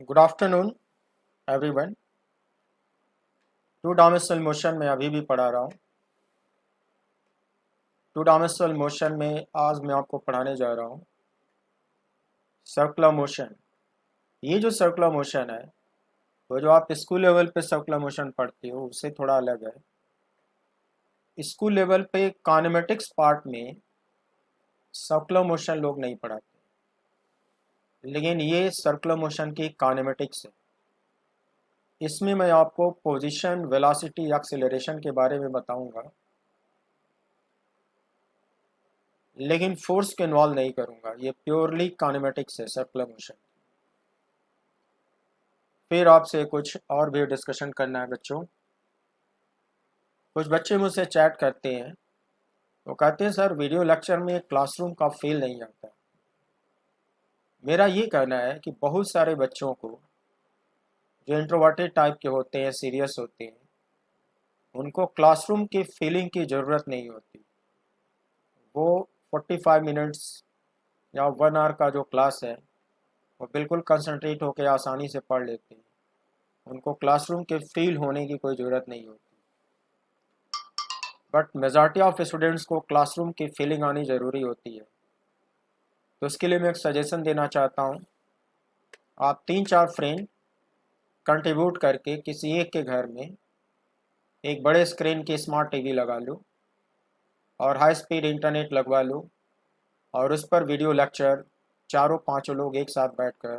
Good afternoon everyone. Two dimensional motion में अभी भी पढ़ा रहा हूँ। टू डायमेंशनल मोशन में आज मैं आपको पढ़ाने जा रहा हूँ सर्कुलर मोशन। ये जो सर्कुलर मोशन है वो जो आप स्कूल लेवल पे सर्कुलर मोशन पढ़ते हो उससे थोड़ा अलग है। स्कूल लेवल पे काइनेमेटिक्स पार्ट में सर्कुलर मोशन लोग नहीं पढ़ाते, लेकिन ये सर्कुलर मोशन की काइनेमेटिक्स है। इसमें मैं आपको पोजीशन, वेलोसिटी, एक्सेलरेशन के बारे में बताऊंगा, लेकिन फोर्स को इन्वॉल्व नहीं करूंगा। ये प्योरली काइनेमेटिक्स है सर्कुलर मोशन। फिर आपसे कुछ और भी डिस्कशन करना है बच्चों। कुछ बच्चे मुझसे चैट करते हैं, वो कहते हैं सर वीडियो लेक्चर में क्लासरूम का फील नहीं आता। मेरा ये कहना है कि बहुत सारे बच्चों को जो इंट्रोवर्टेड टाइप के होते हैं, सीरियस होते हैं, उनको क्लासरूम की फीलिंग की ज़रूरत नहीं होती। वो 45 मिनट्स या 1 आवर का जो क्लास है वो बिल्कुल कंसंट्रेट होकर आसानी से पढ़ लेते हैं। उनको क्लासरूम के फील होने की कोई ज़रूरत नहीं होती। बट मेजॉरिटी ऑफ स्टूडेंट्स को क्लासरूम की फीलिंग आनी ज़रूरी होती है। तो उसके लिए मैं एक सजेशन देना चाहता हूँ। आप 3-4 फ्रेंड कंट्रीब्यूट करके किसी एक के घर में एक बड़े स्क्रीन की स्मार्ट टीवी लगा लो और हाई स्पीड इंटरनेट लगवा लो और उस पर वीडियो लेक्चर चारों पांचों लोग एक साथ बैठकर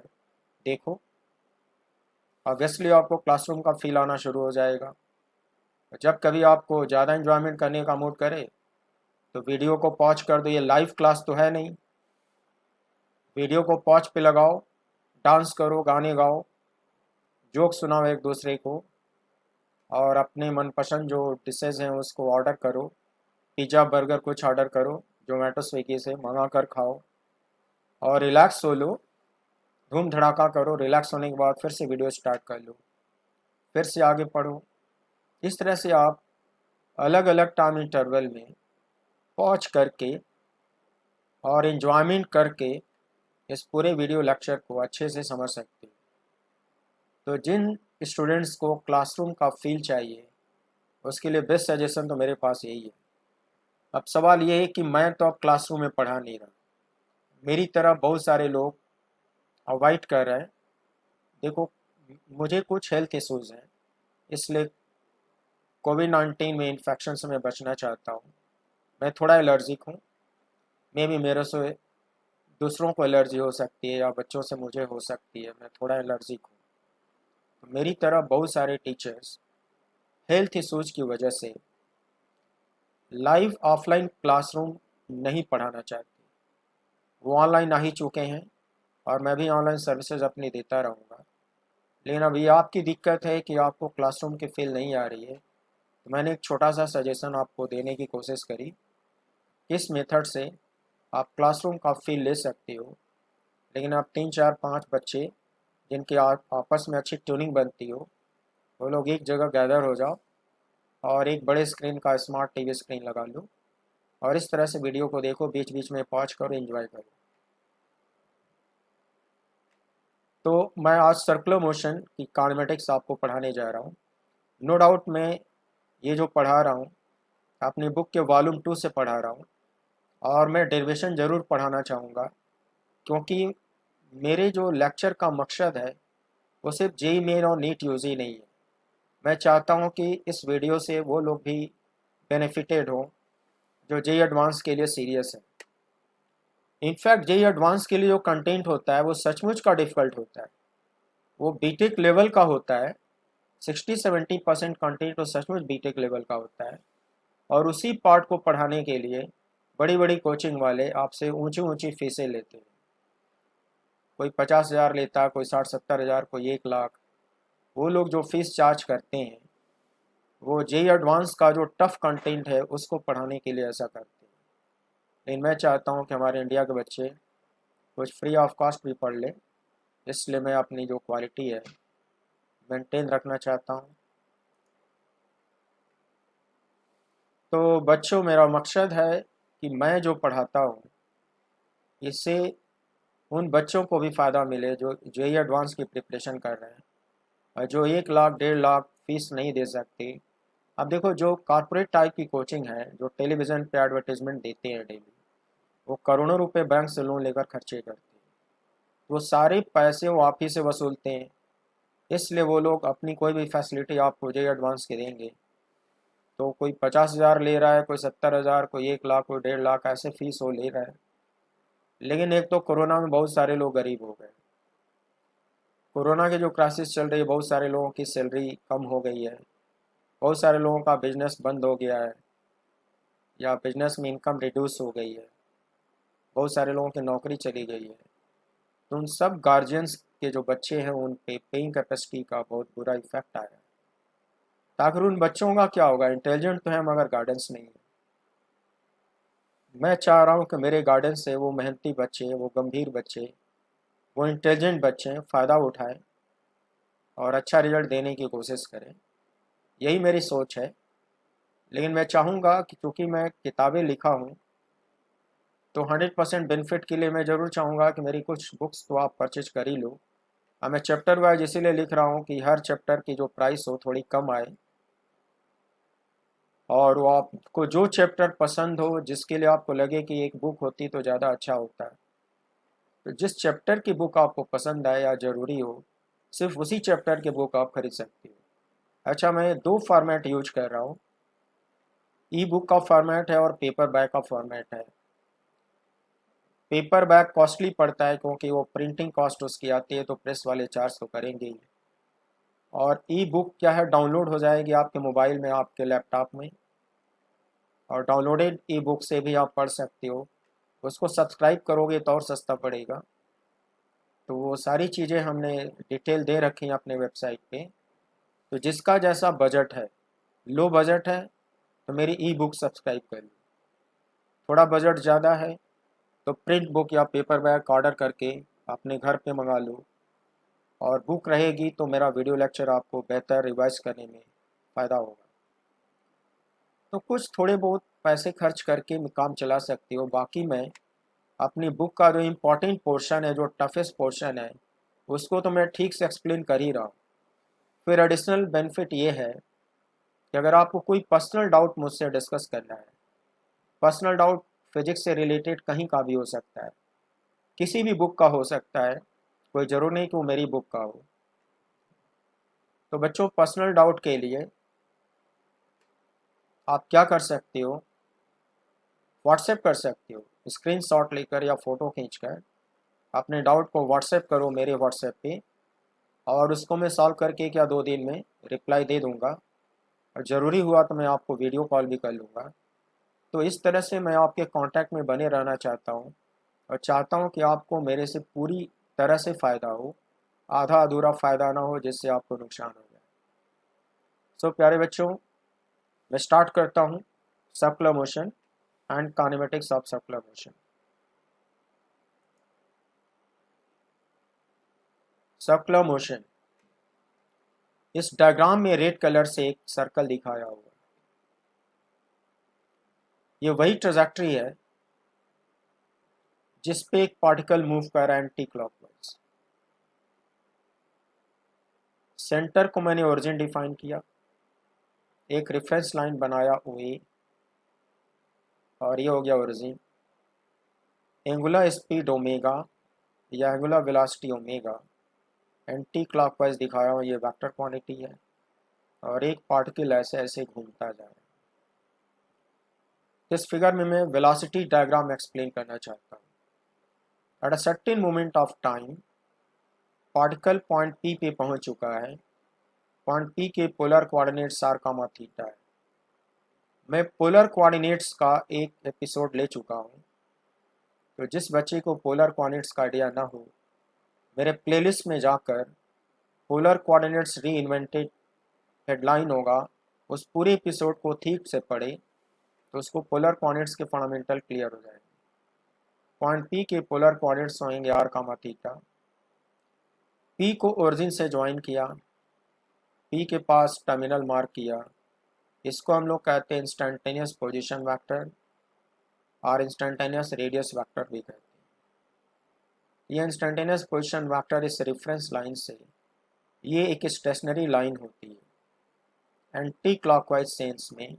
देखो। ऑब्वियसली आपको क्लासरूम का फील आना शुरू हो जाएगा। जब कभी आपको ज़्यादा इन्जॉयमेंट करने का मूड करे तो वीडियो को पॉज कर दो। ये लाइव क्लास तो है नहीं। वीडियो को पॉज पे लगाओ, डांस करो, गाने गाओ, जोक सुनाओ एक दूसरे को, और अपने मनपसंद जो डिशेज़ हैं उसको ऑर्डर करो। पिज़्ज़ा, बर्गर कुछ ऑर्डर करो, जोमेटो स्विगी से मंगा कर खाओ और रिलैक्स हो लो। धूम धड़ाका करो। रिलैक्स होने के बाद फिर से वीडियो स्टार्ट कर लो, फिर से आगे पढ़ो। इस तरह से आप अलग अलग टाइम इंटरवल में पॉज करके और इन्जॉयमेंट करके इस पूरे वीडियो लेक्चर को अच्छे से समझ सकते हो। तो जिन स्टूडेंट्स को क्लासरूम का फील चाहिए उसके लिए बेस्ट सजेशन तो मेरे पास यही है। अब सवाल ये है कि मैं तो अब क्लासरूम में पढ़ा नहीं रहा, मेरी तरह बहुत सारे लोग अवॉइड कर रहे हैं। देखो, मुझे कुछ हेल्थ इश्यूज़ हैं, इसलिए कोविड-19 में इन्फेक्शन से मैं बचना चाहता हूँ। मैं थोड़ा एलर्जिक हूँ। मे भी मेरे से दूसरों को एलर्जी हो सकती है या बच्चों से मुझे हो सकती है। मैं थोड़ा एलर्जिक हूँ। तो मेरी तरह बहुत सारे टीचर्स हेल्थ इश्यूज़ की वजह से लाइव ऑफलाइन क्लासरूम नहीं पढ़ाना चाहते। वो ऑनलाइन आ ही चुके हैं और मैं भी ऑनलाइन सर्विसेज अपनी देता रहूँगा। लेकिन अब ये आपकी दिक्कत है कि आपको क्लासरूम की फील नहीं आ रही है, तो मैंने एक छोटा सा सजेशन आपको देने की कोशिश करी। इस मेथड से आप क्लासरूम का फील ले सकते हो। लेकिन आप 3-4-5 बच्चे जिनके आपस में अच्छी ट्यूनिंग बनती हो, वो लोग एक जगह गैदर हो जाओ और एक बड़े स्क्रीन का स्मार्ट टीवी स्क्रीन लगा लो और इस तरह से वीडियो को देखो, बीच बीच में पॉज करो, एंजॉय करो। तो मैं आज सर्कुलर मोशन की काइनेमेटिक्स आपको पढ़ाने जा रहा हूँ। नो डाउट मैं ये जो पढ़ा रहा हूँ अपनी बुक के वॉल्यूम 2 से पढ़ा रहा हूँ और मैं डेरिवेशन ज़रूर पढ़ाना चाहूँगा, क्योंकि मेरे जो लेक्चर का मकसद है वो सिर्फ जेई मेन और नीट यूजी नहीं है। मैं चाहता हूँ कि इस वीडियो से वो लोग भी बेनिफिटेड हों जो जेई एडवांस के लिए सीरियस है। इनफैक्ट जेई एडवांस के लिए जो कंटेंट होता है वो सचमुच का डिफ़िकल्ट होता है। वो बीटेक लेवल का होता है। 60-70% कंटेंट तो सचमुच बीटेक लेवल का होता है और उसी पार्ट को पढ़ाने के लिए बड़ी बड़ी कोचिंग वाले आपसे ऊंची ऊंची फीसें लेते हैं। कोई 50,000 लेता, कोई 60-70 हज़ार, कोई 1 लाख। वो लोग जो फीस चार्ज करते हैं वो जेई एडवांस का जो टफ कंटेंट है उसको पढ़ाने के लिए ऐसा करते हैं। लेकिन मैं चाहता हूँ कि हमारे इंडिया के बच्चे कुछ फ्री ऑफ कॉस्ट भी पढ़ लें, इसलिए मैं अपनी जो क्वालिटी है मेंटेन रखना चाहता हूँ। तो बच्चों, मेरा मकसद है कि मैं जो पढ़ाता हूँ इससे उन बच्चों को भी फ़ायदा मिले जो जेई एडवांस की प्रिपरेशन कर रहे हैं और जो 1 लाख 1.5 लाख फीस नहीं दे सकते। अब देखो, जो कॉर्पोरेट टाइप की कोचिंग है, जो टेलीविज़न पे एडवर्टीजमेंट देते हैं डेली, वो करोड़ों रुपए बैंक से लोन लेकर खर्चे करते हैं। वो सारे पैसे वो आप ही से वसूलते हैं, इसलिए वो लोग अपनी कोई भी फैसिलिटी आपको जेई एडवांस के देंगे तो कोई 50,000 ले रहा है, कोई 70,000, कोई 1 लाख, कोई 1.5 लाख, ऐसे फीस वो ले रहा है। लेकिन एक तो कोरोना में बहुत सारे लोग गरीब हो गए। कोरोना की जो क्राइसिस चल रही है, बहुत सारे लोगों की सैलरी कम हो गई है, बहुत सारे लोगों का बिजनेस बंद हो गया है या बिजनेस में इनकम रिड्यूस हो गई है, बहुत सारे लोगों की नौकरी चली गई है। तो उन सब गार्जियंस के जो बच्चे हैं उन पे पेइंग कैपेसिटी का बहुत बुरा इफेक्ट आया है। तो आखिर उन बच्चों का क्या होगा? इंटेलिजेंट तो है मगर गार्डेंस नहीं है। मैं चाह रहा हूँ कि मेरे गार्डन से वो मेहनती बच्चे, वो गंभीर बच्चे, वो इंटेलिजेंट बच्चे फ़ायदा उठाएं और अच्छा रिजल्ट देने की कोशिश करें। यही मेरी सोच है। लेकिन मैं चाहूँगा कि चूँकि मैं किताबें लिखा हूँ तो 100% बेनिफिट के लिए मैं ज़रूर चाहूँगा कि मेरी कुछ बुक्स तो आप परचेज कर ही लो। अब मैं चैप्टर वाइज इसीलिए लिख रहा हूँ कि हर चैप्टर की जो प्राइस हो थोड़ी कम आए, और वो आपको जो चैप्टर पसंद हो, जिसके लिए आपको लगे कि एक बुक होती तो ज़्यादा अच्छा होता है, तो जिस चैप्टर की बुक आपको पसंद आए या ज़रूरी हो, सिर्फ उसी चैप्टर की बुक आप खरीद सकती हो। अच्छा, मैं दो फॉर्मेट यूज कर रहा हूँ, ई बुक का फॉर्मेट है और पेपर बैग का फॉर्मेट है। पेपर बैग कॉस्टली पड़ता है क्योंकि वो प्रिंटिंग कॉस्ट उसकी आती है, तो प्रेस वाले चार्ज तो करेंगे ही। और ई बुक क्या है, डाउनलोड हो जाएगी आपके मोबाइल में, आपके लैपटॉप में, और डाउनलोडेड ई बुक से भी आप पढ़ सकते हो। उसको सब्सक्राइब करोगे तो और सस्ता पड़ेगा। तो वो सारी चीज़ें हमने डिटेल दे रखी हैं अपने वेबसाइट पे। तो जिसका जैसा बजट है, लो बजट है तो मेरी ई बुक सब्सक्राइब कर लो। थोड़ा बजट ज़्यादा है तो प्रिंट बुक या पेपर बैग ऑर्डर करके अपने घर पे मंगा लो। और बुक रहेगी तो मेरा वीडियो लेक्चर आपको बेहतर रिवाइज करने में फ़ायदा होगा। तो कुछ थोड़े बहुत पैसे खर्च करके मैं काम चला सकती हो। बाकी मैं अपनी बुक का जो इम्पोर्टेंट पोर्शन है, जो टफेस्ट पोर्शन है, उसको तो मैं ठीक से एक्सप्लेन कर ही रहा हूँ। फिर एडिशनल बेनिफिट ये है कि अगर आपको कोई पर्सनल डाउट मुझसे डिस्कस करना है, पर्सनल डाउट फिजिक्स से रिलेटेड कहीं का भी हो सकता है, किसी भी बुक का हो सकता है, कोई ज़रूर नहीं कि वो मेरी बुक का हो। तो बच्चों, पर्सनल डाउट के लिए आप क्या कर सकते हो, व्हाट्सएप कर सकते हो। स्क्रीनशॉट लेकर या फ़ोटो खींचकर अपने डाउट को व्हाट्सएप करो मेरे व्हाट्सएप पे, और उसको मैं सॉल्व करके क्या 2 दिन में रिप्लाई दे दूँगा। और ज़रूरी हुआ तो मैं आपको वीडियो कॉल भी कर लूँगा। तो इस तरह से मैं आपके कांटेक्ट में बने रहना चाहता हूँ और चाहता हूँ कि आपको मेरे से पूरी तरह से फ़ायदा हो, आधा अधूरा फ़ायदा ना हो जिससे आपको नुकसान हो जाए। सो प्यारे बच्चों, मैं स्टार्ट करता हूँ circular motion and kinematics of circular motion. Circular motion, इस डायग्राम में रेड कलर से एक सर्कल दिखाया हुआ है। ये वही ट्रेजेक्ट्री है जिस पे एक पार्टिकल मूव कर रहा है एंटी क्लॉकवाइज। सेंटर को मैंने ओरिजिन डिफाइन किया, एक रेफरेंस लाइन बनाया ओ ए, और ये हो गया ओरिजिन। एंगुलर स्पीड ओमेगा या angular velocity omega, anti clockwise दिखाया हुआ, ये वेक्टर क्वांटिटी है, और एक पार्टिकल ऐसे ऐसे घूमता जा रहा है। इस फिगर में मैं वेलोसिटी डायग्राम एक्सप्लेन करना चाहता हूँ। At a certain moment of time particle point P पे पहुंच चुका है। पॉइंट पी के polar coordinates R comma theta है। मैं पोलर कोऑर्डिनेट्स का एक एपिसोड ले चुका हूँ, तो जिस बच्चे को पोलर कोऑर्डिनेट्स का आइडिया ना हो, मेरे प्लेलिस्ट में जाकर पोलर कोऑर्डिनेट्स री इन्वेंटेड हेडलाइन होगा, उस पूरे एपिसोड को ठीक से पढ़े तो उसको पोलर कोऑर्डिनेट्स के फंडामेंटल क्लियर हो जाएंगे। पॉइंट पी के पोलर कोऑर्डिनेट्स होंगे आर कामा थीटा। पी को ओरिजिन से ज्वाइन किया, पी के पास टर्मिनल मार्क किया, इसको हम लोग कहते हैं इंस्टेंटेनियस पोजीशन वेक्टर और इंस्टेंटेनियस रेडियस वेक्टर भी कहते हैं। ये इंस्टेंटेनियस पोजीशन वेक्टर इस रेफरेंस लाइन से, ये एक स्टेशनरी लाइन होती है, एंटी क्लॉकवाइज सेंस में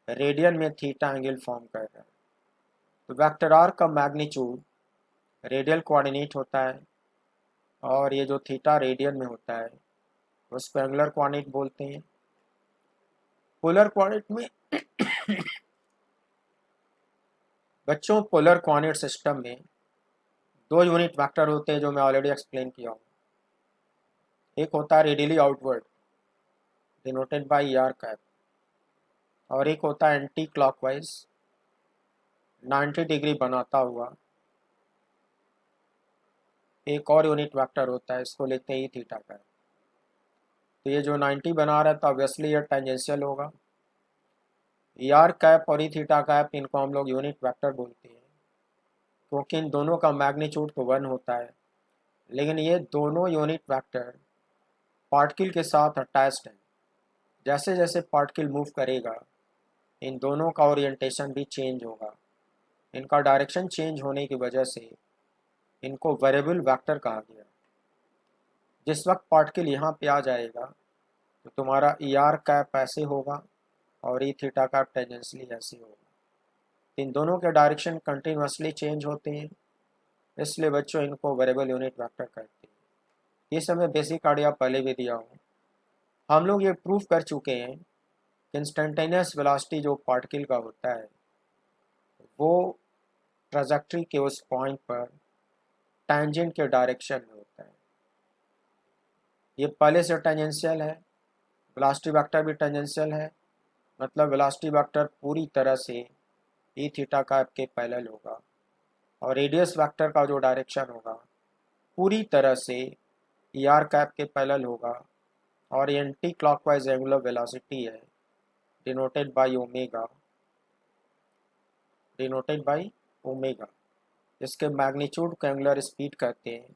रेडियन में थीटा एंगल फॉर्म कर रहा है। तो वेक्टर आर का मैग्नीट्यूड रेडियल कोऑर्डिनेट होता है, और ये जो थीटा रेडियन में होता है उसको एंगुलर कोऑर्डिनेट बोलते हैं। पोलर कोऑर्डिनेट में बच्चों, पोलर कोऑर्डिनेट सिस्टम में दो यूनिट वेक्टर होते हैं जो मैं ऑलरेडी एक्सप्लेन किया हूँ। एक होता है radially outward denoted by R cap, और एक होता है एंटी क्लॉकवाइज 90 डिग्री बनाता हुआ एक और यूनिट वेक्टर होता है, इसको लिखते हैं ई थीटा कैप। तो ये जो 90 बना रहा था ऑब्वियसली ये टेंजेंशियल होगा। ई आर कैप और ई थीटा कैप, इनको हम लोग यूनिट वेक्टर बोलते हैं क्योंकि इन दोनों का मैग्नीट्यूड तो 1 होता है, लेकिन ये दोनों यूनिट वेक्टर पार्टिकल के साथ अटैच्ड हैं। जैसे जैसे पार्टिकल मूव करेगा इन दोनों का ओरिएंटेशन भी चेंज होगा। इनका डायरेक्शन चेंज होने की वजह से इनको वेरिएबल वेक्टर कहा गया। जिस वक्त पार्टिकल यहाँ पे आ जाएगा तो तुम्हारा ई आर कैप ऐसे होगा और ई थीटा कैप टेंजेंशियली ऐसे होगा। इन दोनों के डायरेक्शन कंटिन्यूसली चेंज होते हैं, इसलिए बच्चों इनको वेरिएबल यूनिट वेक्टर कहते हैं। ये समय बेसिक आइडिया पहले भी दिया हूँ। हम लोग ये प्रूव कर चुके हैं कि इंस्टेंटेनियस वेलोसिटी जो पार्टिकल का होता है वो ट्रैजेक्टरी के उस पॉइंट पर टैंजेंट के डायरेक्शन में होता है। ये पहले से टेंजेंशियल है, वेलोसिटी वेक्टर भी टेंजेंशियल है, मतलब वेलोसिटी वेक्टर पूरी तरह से ई थीटा कैप के पैरेलल होगा, और रेडियस वेक्टर का जो डायरेक्शन होगा पूरी तरह से ई आर कैप के पैरेलल होगा, और ये एंटी क्लॉकवाइज एंगुलर वेलोसिटी है डिनोटेड बाय ओमेगा। इसके मैग्नीट्यूड को एंगुलर स्पीड कहते हैं,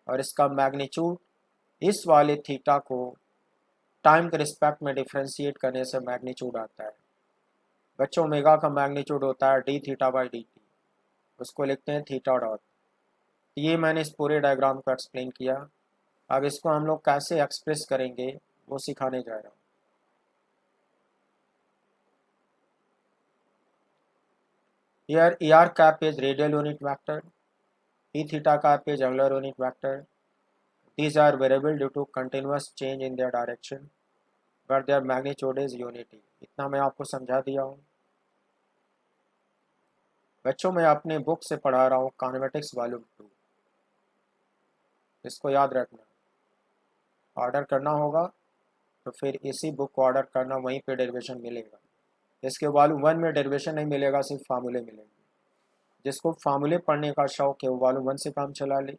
और इसका मैग्नीट्यूड इस वाले थीटा को टाइम के रिस्पेक्ट में डिफ्रेंशिएट करने से मैग्नीट्यूड आता है। बच्चों, ओमेगा का मैग्नीट्यूड होता है D theta by D T, उसको लिखते हैं थीटा डॉट। ये मैंने इस पूरे डायग्राम को एक्सप्लेन किया। अब इसको हम लोग कैसे एक्सप्रेस करेंगे वो सिखाने जा रहा हूँ। Here ER cap is radial unit vector, E theta cap is angular unit vector. These are variable due to continuous change in their direction, but their magnitude is unity. इतना मैं आपको समझा दिया हूँ। बच्चों, मैं अपने बुक से पढ़ा रहा हूँ काइनेमेटिक्स वॉल्यूम 2, इसको याद रखना। ऑर्डर करना होगा तो फिर इसी बुक को ऑर्डर करना, वहीं पे डेरिवेशन मिलेगा। इसके वॉल्यूम 1 में डेरिवेशन नहीं मिलेगा, सिर्फ फार्मूले मिलेंगे। जिसको फार्मूले पढ़ने का शौक है वो वॉल्यूम 1 से काम चला ले,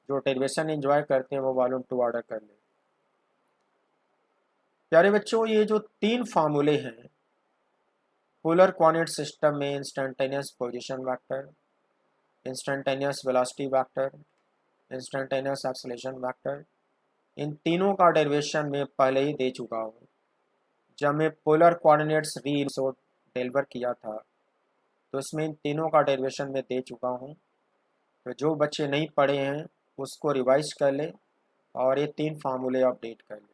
जो डेरिवेशन एंजॉय करते हैं वो वॉल्यूम 2 ऑर्डर कर ले। प्यारे बच्चों, ये जो 3 फार्मूले हैं पोलर कोऑर्डिनेट सिस्टम में, instantaneous position vector, instantaneous velocity vector, instantaneous acceleration vector, इन तीनों का डेरिवेशन में पहले ही दे चुका हूँ। जब मैं पोलर कोऑर्डिनेट्स री एपिसोड डिलीवर किया था तो इसमें इन तीनों का डेरिवेशन में दे चुका हूँ। तो जो बच्चे नहीं पढ़े हैं उसको रिवाइज कर ले और ये 3 फार्मूले अपडेट कर ले।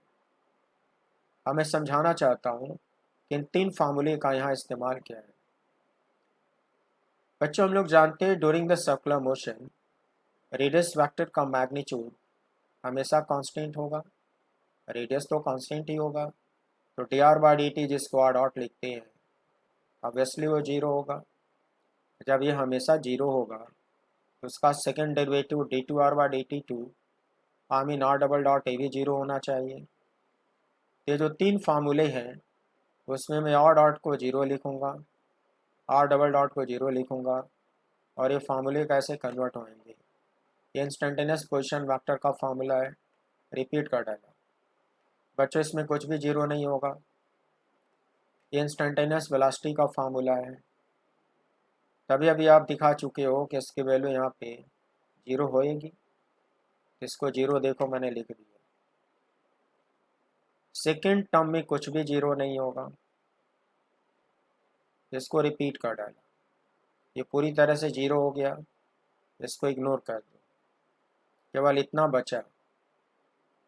अब मैं समझाना चाहता हूँ कि इन 3 फार्मूले का यहाँ इस्तेमाल क्या है। बच्चों, हम लोग जानते हैं during the circular motion radius vector का मैग्नीट्यूड हमेशा कांस्टेंट होगा, रेडियस तो कांस्टेंट ही होगा। तो D R by D T, जिसको आर डॉट लिखते हैं, ऑब्वियसली वो 0 होगा। जब ये हमेशा 0 होगा तो उसका second derivative d two r by D T two, I mean r double dot a भी 0 होना चाहिए। ये जो 3 फार्मूले हैं उसमें मैं आर डॉट को 0 लिखूँगा, आर डबल डॉट को 0 लिखूँगा, और ये फार्मूले कैसे कन्वर्ट होंगे। ये इंस्टेंटेनियस पोजीशन वेक्टर का फार्मूला है, रिपीट कर डाला। बच्चों, इसमें कुछ भी 0 नहीं होगा। ये इंस्टेंटेनियस वेलोसिटी का फार्मूला है, तभी अभी आप दिखा चुके हो कि इसकी वैल्यू यहाँ पे 0 होएगी। इसको 0 देखो मैंने लिख दिया। सेकेंड टर्म में कुछ भी 0 नहीं होगा, इसको रिपीट कर डाला। ये पूरी तरह से 0 हो गया, इसको इग्नोर कर दो। केवल इतना बचा।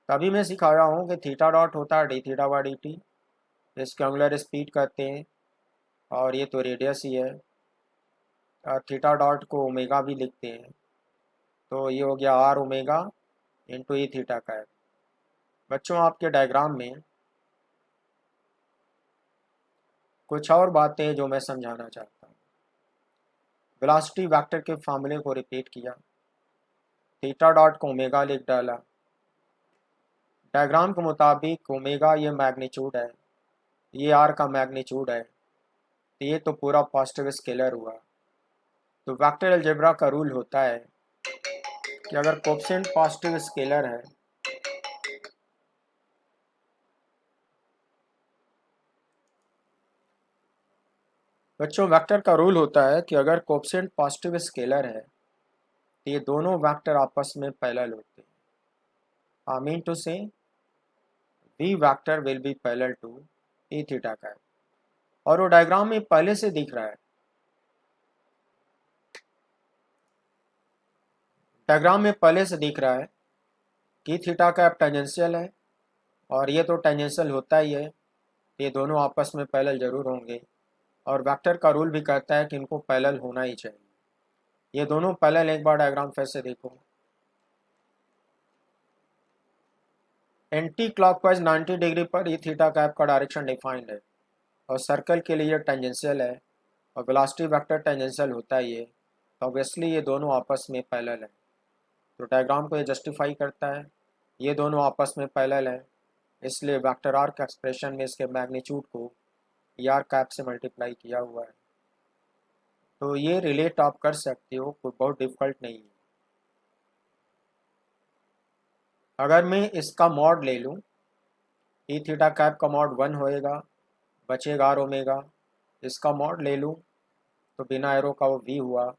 तभी मैं सिखा रहा हूँ कि थीटा डॉट होता है D theta by D T, इसको एंगुलर स्पीड कहते हैं, और ये तो रेडियस ही है। थीटा डॉट को ओमेगा भी लिखते हैं, तो ये हो गया are omega into E theta का। बच्चों आपके डायग्राम में कुछ और बातें जो मैं समझाना चाहता हूँ। वेलोसिटी वेक्टर के फार्मूले को रिपीट किया, थीटा डॉट को ओमेगा लिख डाला। डायग्राम के मुताबिक ओमेगा ये मैग्नीट्यूड है, ये आर का मैग्नीट्यूड है, तो ये तो पूरा पॉजिटिव स्केलर हुआ। तो वेक्टर अलजेब्रा का रूल होता है कि अगर कोएफिशिएंट पॉजिटिव स्केलर है बच्चों, वेक्टर का रूल होता है कि अगर कोएफिशिएंट पॉजिटिव स्केलर है तो ये दोनों वेक्टर आपस में पैरेलल होते हैं। आई मीन टू से v vector will be parallel to E theta का, और वो डायग्राम में पहले से दिख रहा है। डायग्राम में पहले से दिख रहा है कि थीटा का टेंजेंशियल है, और ये तो टेंजेंशियल होता ही है, ये दोनों आपस में पैरेलल जरूर होंगे। और वेक्टर का रूल भी कहता है कि इनको पैरेलल होना ही चाहिए। ये दोनों पैरेलल, एक बार डायग्राम फिर से देखो। एंटी क्लॉकवाइज 90 डिग्री पर ई थीटा कैप का डायरेक्शन डिफाइंड है, और सर्कल के लिए टेंजेंशियल है, और वेलोसिटी वेक्टर टेंजेंशियल होता ही है, तो ऑब्वियसली ये दोनों आपस में पैरेलल है। तो डायग्राम को ये जस्टिफाई करता है, ये दोनों आपस में पैरेलल है, इसलिए वेक्टर आर के एक्सप्रेशन में इसके मैग्नीट्यूड को ई आर कैप से मल्टीप्लाई किया हुआ है। तो ये रिलेट आप कर सकते हो, कोई बहुत डिफिकल्ट नहीं है। अगर मैं इसका मॉड ले लूँ, ई थीटा कैप का मॉड 1 होएगा, बचेगा आर ओमेगा। इसका मॉड ले लूँ तो बिना एरो का वो वी हुआ।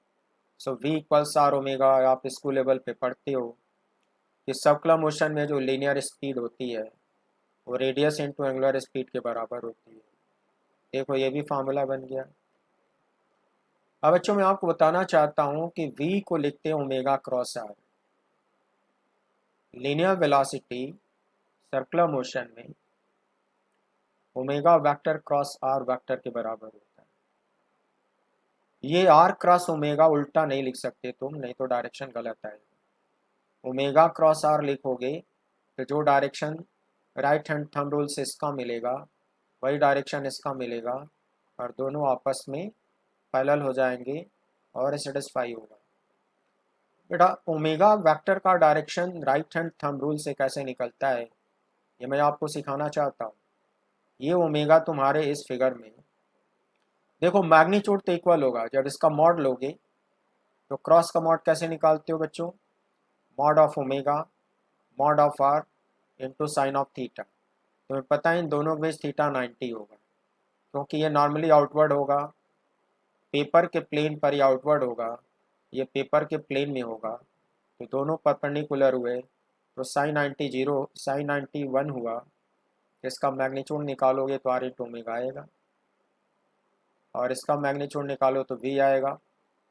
So v equals are omega. आप स्कूल लेवल पे पढ़ते हो कि सर्कुलर मोशन में जो लीनियर स्पीड होती है वो रेडियस इंटू एंगुलर स्पीड के बराबर होती है। देखो ये भी फार्मूला बन गया। अब बच्चों मैं आपको बताना चाहता हूँ कि v को लिखते हैं omega cross r. Linear velocity circular motion में omega vector cross r vector के बराबर होता है। ये आर क्रॉस ओमेगा उल्टा नहीं लिख सकते तुम, नहीं तो डायरेक्शन गलत आएगा। ओमेगा क्रॉस आर लिखोगे तो जो direction right hand thumb rule से इसका मिलेगा वही डायरेक्शन इसका मिलेगा, और दोनों आपस में पैरेलल हो जाएंगे और सेटिस्फाई होगा। बेटा ओमेगा वेक्टर का direction right hand thumb rule से कैसे निकलता है ये मैं आपको सिखाना चाहता हूँ। ये ओमेगा तुम्हारे इस फिगर में देखो, मैग्नीट्यूड तो इक्वल होगा। जब इसका मॉड लोगे तो क्रॉस का मॉड कैसे निकालते हो बच्चों? Mod of omega mod of r into sine of theta. तुम्हें पता है इन दोनों के बीच थीटा 90 होगा, क्योंकि ये नॉर्मली आउटवर्ड होगा, पेपर के प्लेन पर ही आउटवर्ड होगा, ये पेपर के प्लेन में होगा, तो दोनों परपेंडिकुलर हुए तो साइन 90 जीरो, साइन 90 1 हुआ। इसका मैग्नीट्यूड निकालोगे तो आर इंटू ओमेगा आएगा, और इसका मैग्नीट्यूड निकालो तो वी आएगा।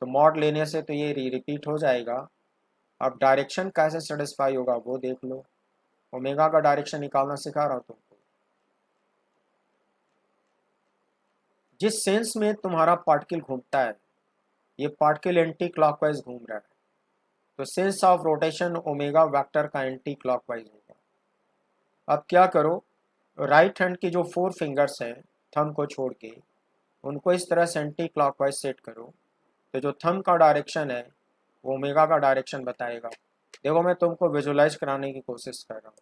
तो मॉड लेने से तो ये रिपीट हो जाएगा। अब डायरेक्शन कैसे सेटिस्फाई होगा वो देख लो। ओमेगा का डायरेक्शन निकालना सिखा रहा हूँ तुमको। जिस सेंस में तुम्हारा पार्टिकल घूमता है, ये पार्टिकल एंटी क्लॉकवाइज घूम रहा है, तो sense of rotation omega vector का एंटी क्लॉकवाइज होगा। अब क्या करो, राइट हैंड की जो 4 फिंगर्स हैं थंब को छोड़ के, उनको इस तरह से एंटी क्लॉकवाइज सेट करो, तो जो थंब का डायरेक्शन है वो ओमेगा का डायरेक्शन बताएगा। देखो मैं तुमको विजुलाइज कराने की कोशिश कर रहा हूँ।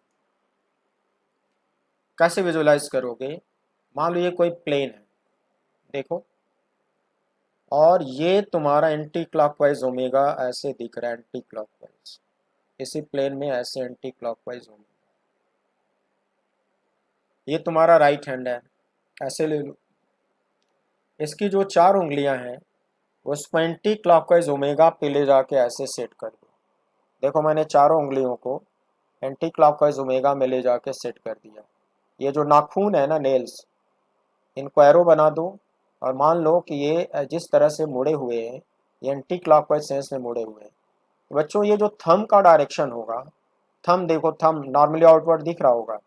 कैसे विजुलाइज करोगे? मान लो ये कोई प्लेन है, देखो, और ये तुम्हारा एंटी क्लॉकवाइज ओमेगा ऐसे दिख रहा है, एंटी क्लॉकवाइज इसी प्लेन में ऐसे एंटी क्लॉकवाइज ओमेगा। ये तुम्हारा राइट हैंड है, ऐसे ले लो। इसकी जो 4 उंगलियां हैं उसको एंटी क्लॉकवाइज ओमेगा पे ले जाके ऐसे सेट कर दो। देखो मैंने चारों उंगलियों को एंटी क्लॉकवाइज ओमेगा में ले जाके सेट कर दिया। ये जो नाखून है ना, नेल्स, इनको एरो बना दो, और मान लो कि ये जिस तरह से मुड़े हुए हैं ये एंटी क्लॉकवाइज सेंस में मुड़े हुए हैं, तो बच्चों ये जो थंब का डायरेक्शन होगा, थंब देखो, थंब नॉर्मली आउटवर्ड दिख रहा होगा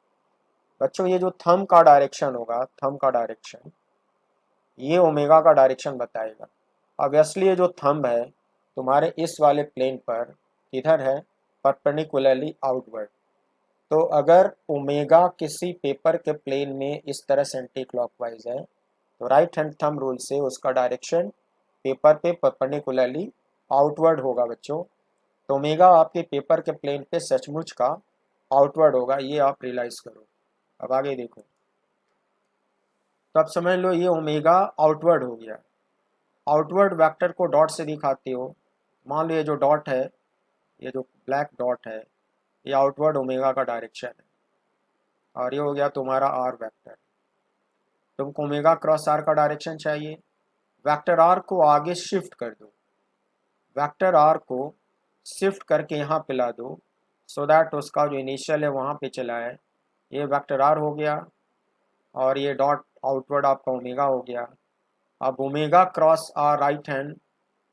बच्चों, ये जो थंब का डायरेक्शन होगा, थंब का डायरेक्शन ये ओमेगा का डायरेक्शन बताएगा। ऑब्वियसली ये जो थंब है तुम्हारे इस वाले प्लेन पर किधर है, परपेंडिकुलरली आउटवर्ड। तो अगर ओमेगा किसी पेपर के प्लेन में इस तरह से एंटी क्लॉकवाइज है तो राइट हैंड थंब रूल से उसका डायरेक्शन पेपर पे परपेंडिकुलरली आउटवर्ड होगा बच्चों। तो ओमेगा आपके पेपर के प्लेन पे सचमुच का आउटवर्ड होगा, ये आप रियलाइज करो। अब आगे देखो, तो अब समझ लो ये ओमेगा आउटवर्ड हो गया। आउटवर्ड वेक्टर को डॉट से दिखाते हो, मान लो ये जो डॉट है, ये जो ब्लैक डॉट है, ये आउटवर्ड ओमेगा का डायरेक्शन है, और ये हो गया तुम्हारा आर वेक्टर। तुमको ओमेगा क्रॉस आर का डायरेक्शन चाहिए, वेक्टर आर को आगे शिफ्ट कर दो, वेक्टर आर को शिफ्ट करके यहाँ पे ला दो, सो दैट उसका जो इनिशियल है वहाँ पे चला है। ये वेक्टर आर हो गया और ये डॉट आउटवर्ड आपका ओमेगा हो गया। अब omega cross r right hand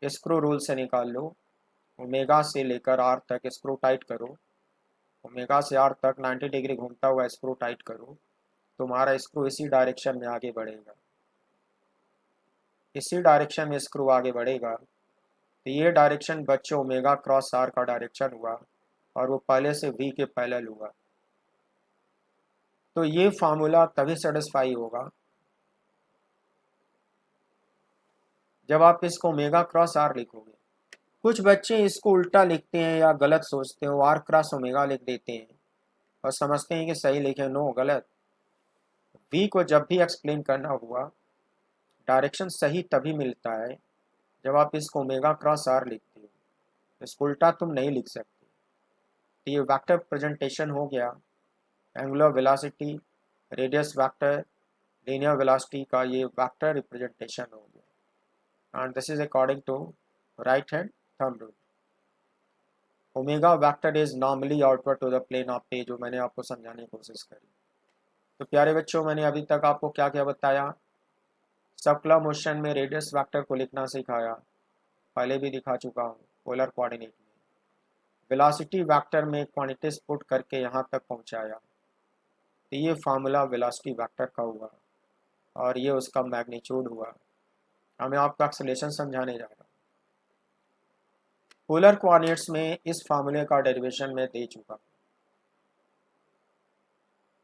screw rule से निकाल लो, ओमेगा से लेकर आर तक स्क्रू टाइट करो, ओमेगा से आर तक 90 डिग्री घूमता हुआ स्क्रू टाइट करो, तुम्हारा स्क्रू इसी डायरेक्शन में आगे बढ़ेगा, इसी डायरेक्शन में स्क्रू आगे बढ़ेगा। तो ये डायरेक्शन बच्चों ओमेगा क्रॉस आर का डायरेक्शन हुआ और वो पहले से वी के पैरेलल हुआ। तो ये फार्मूला तभी सेटिस्फाई होगा जब आप इसको ओमेगा क्रॉस आर लिखोगे। कुछ बच्चे इसको उल्टा लिखते हैं या गलत सोचते हैं, वो आर क्रॉस ओमेगा लिख देते हैं और समझते हैं कि सही लिखे, नो गलत। वी को जब भी एक्सप्लेन करना हुआ डायरेक्शन सही तभी मिलता है जब आप इसको ओमेगा क्रॉस आर लिखते हो, इसको उल्टा तुम नहीं लिख सकते। तो ये वेक्टर प्रेजेंटेशन हो गया, angular velocity, radius vector, linear velocity का ये वेक्टर रिप्रेजेंटेशन हो गया, and this is according to right hand thumb rule. Omega vector is normally outward to the plane of पे, जो मैंने आपको समझाने की कोशिश करी। तो प्यारे बच्चों, मैंने अभी तक आपको क्या क्या बताया। सर्कुलर मोशन में रेडियस वेक्टर को लिखना सिखाया, पहले भी दिखा चुका हूँ पोलर कोऑर्डिनेट में। वेलोसिटी वेक्टर में क्वांटिटीज पुट करके यहाँ तक पहुँचाया, तो ये फार्मूला वेलोसिटी वेक्टर का हुआ और ये उसका मैग्नीट्यूड हुआ। अब मैं आपको एक्सेलरेशन समझाने जा रहा हूँ। पोलर कोऑर्डिनेट्स में इस फार्मूले का डेरिवेशन में दे चुका हूँ।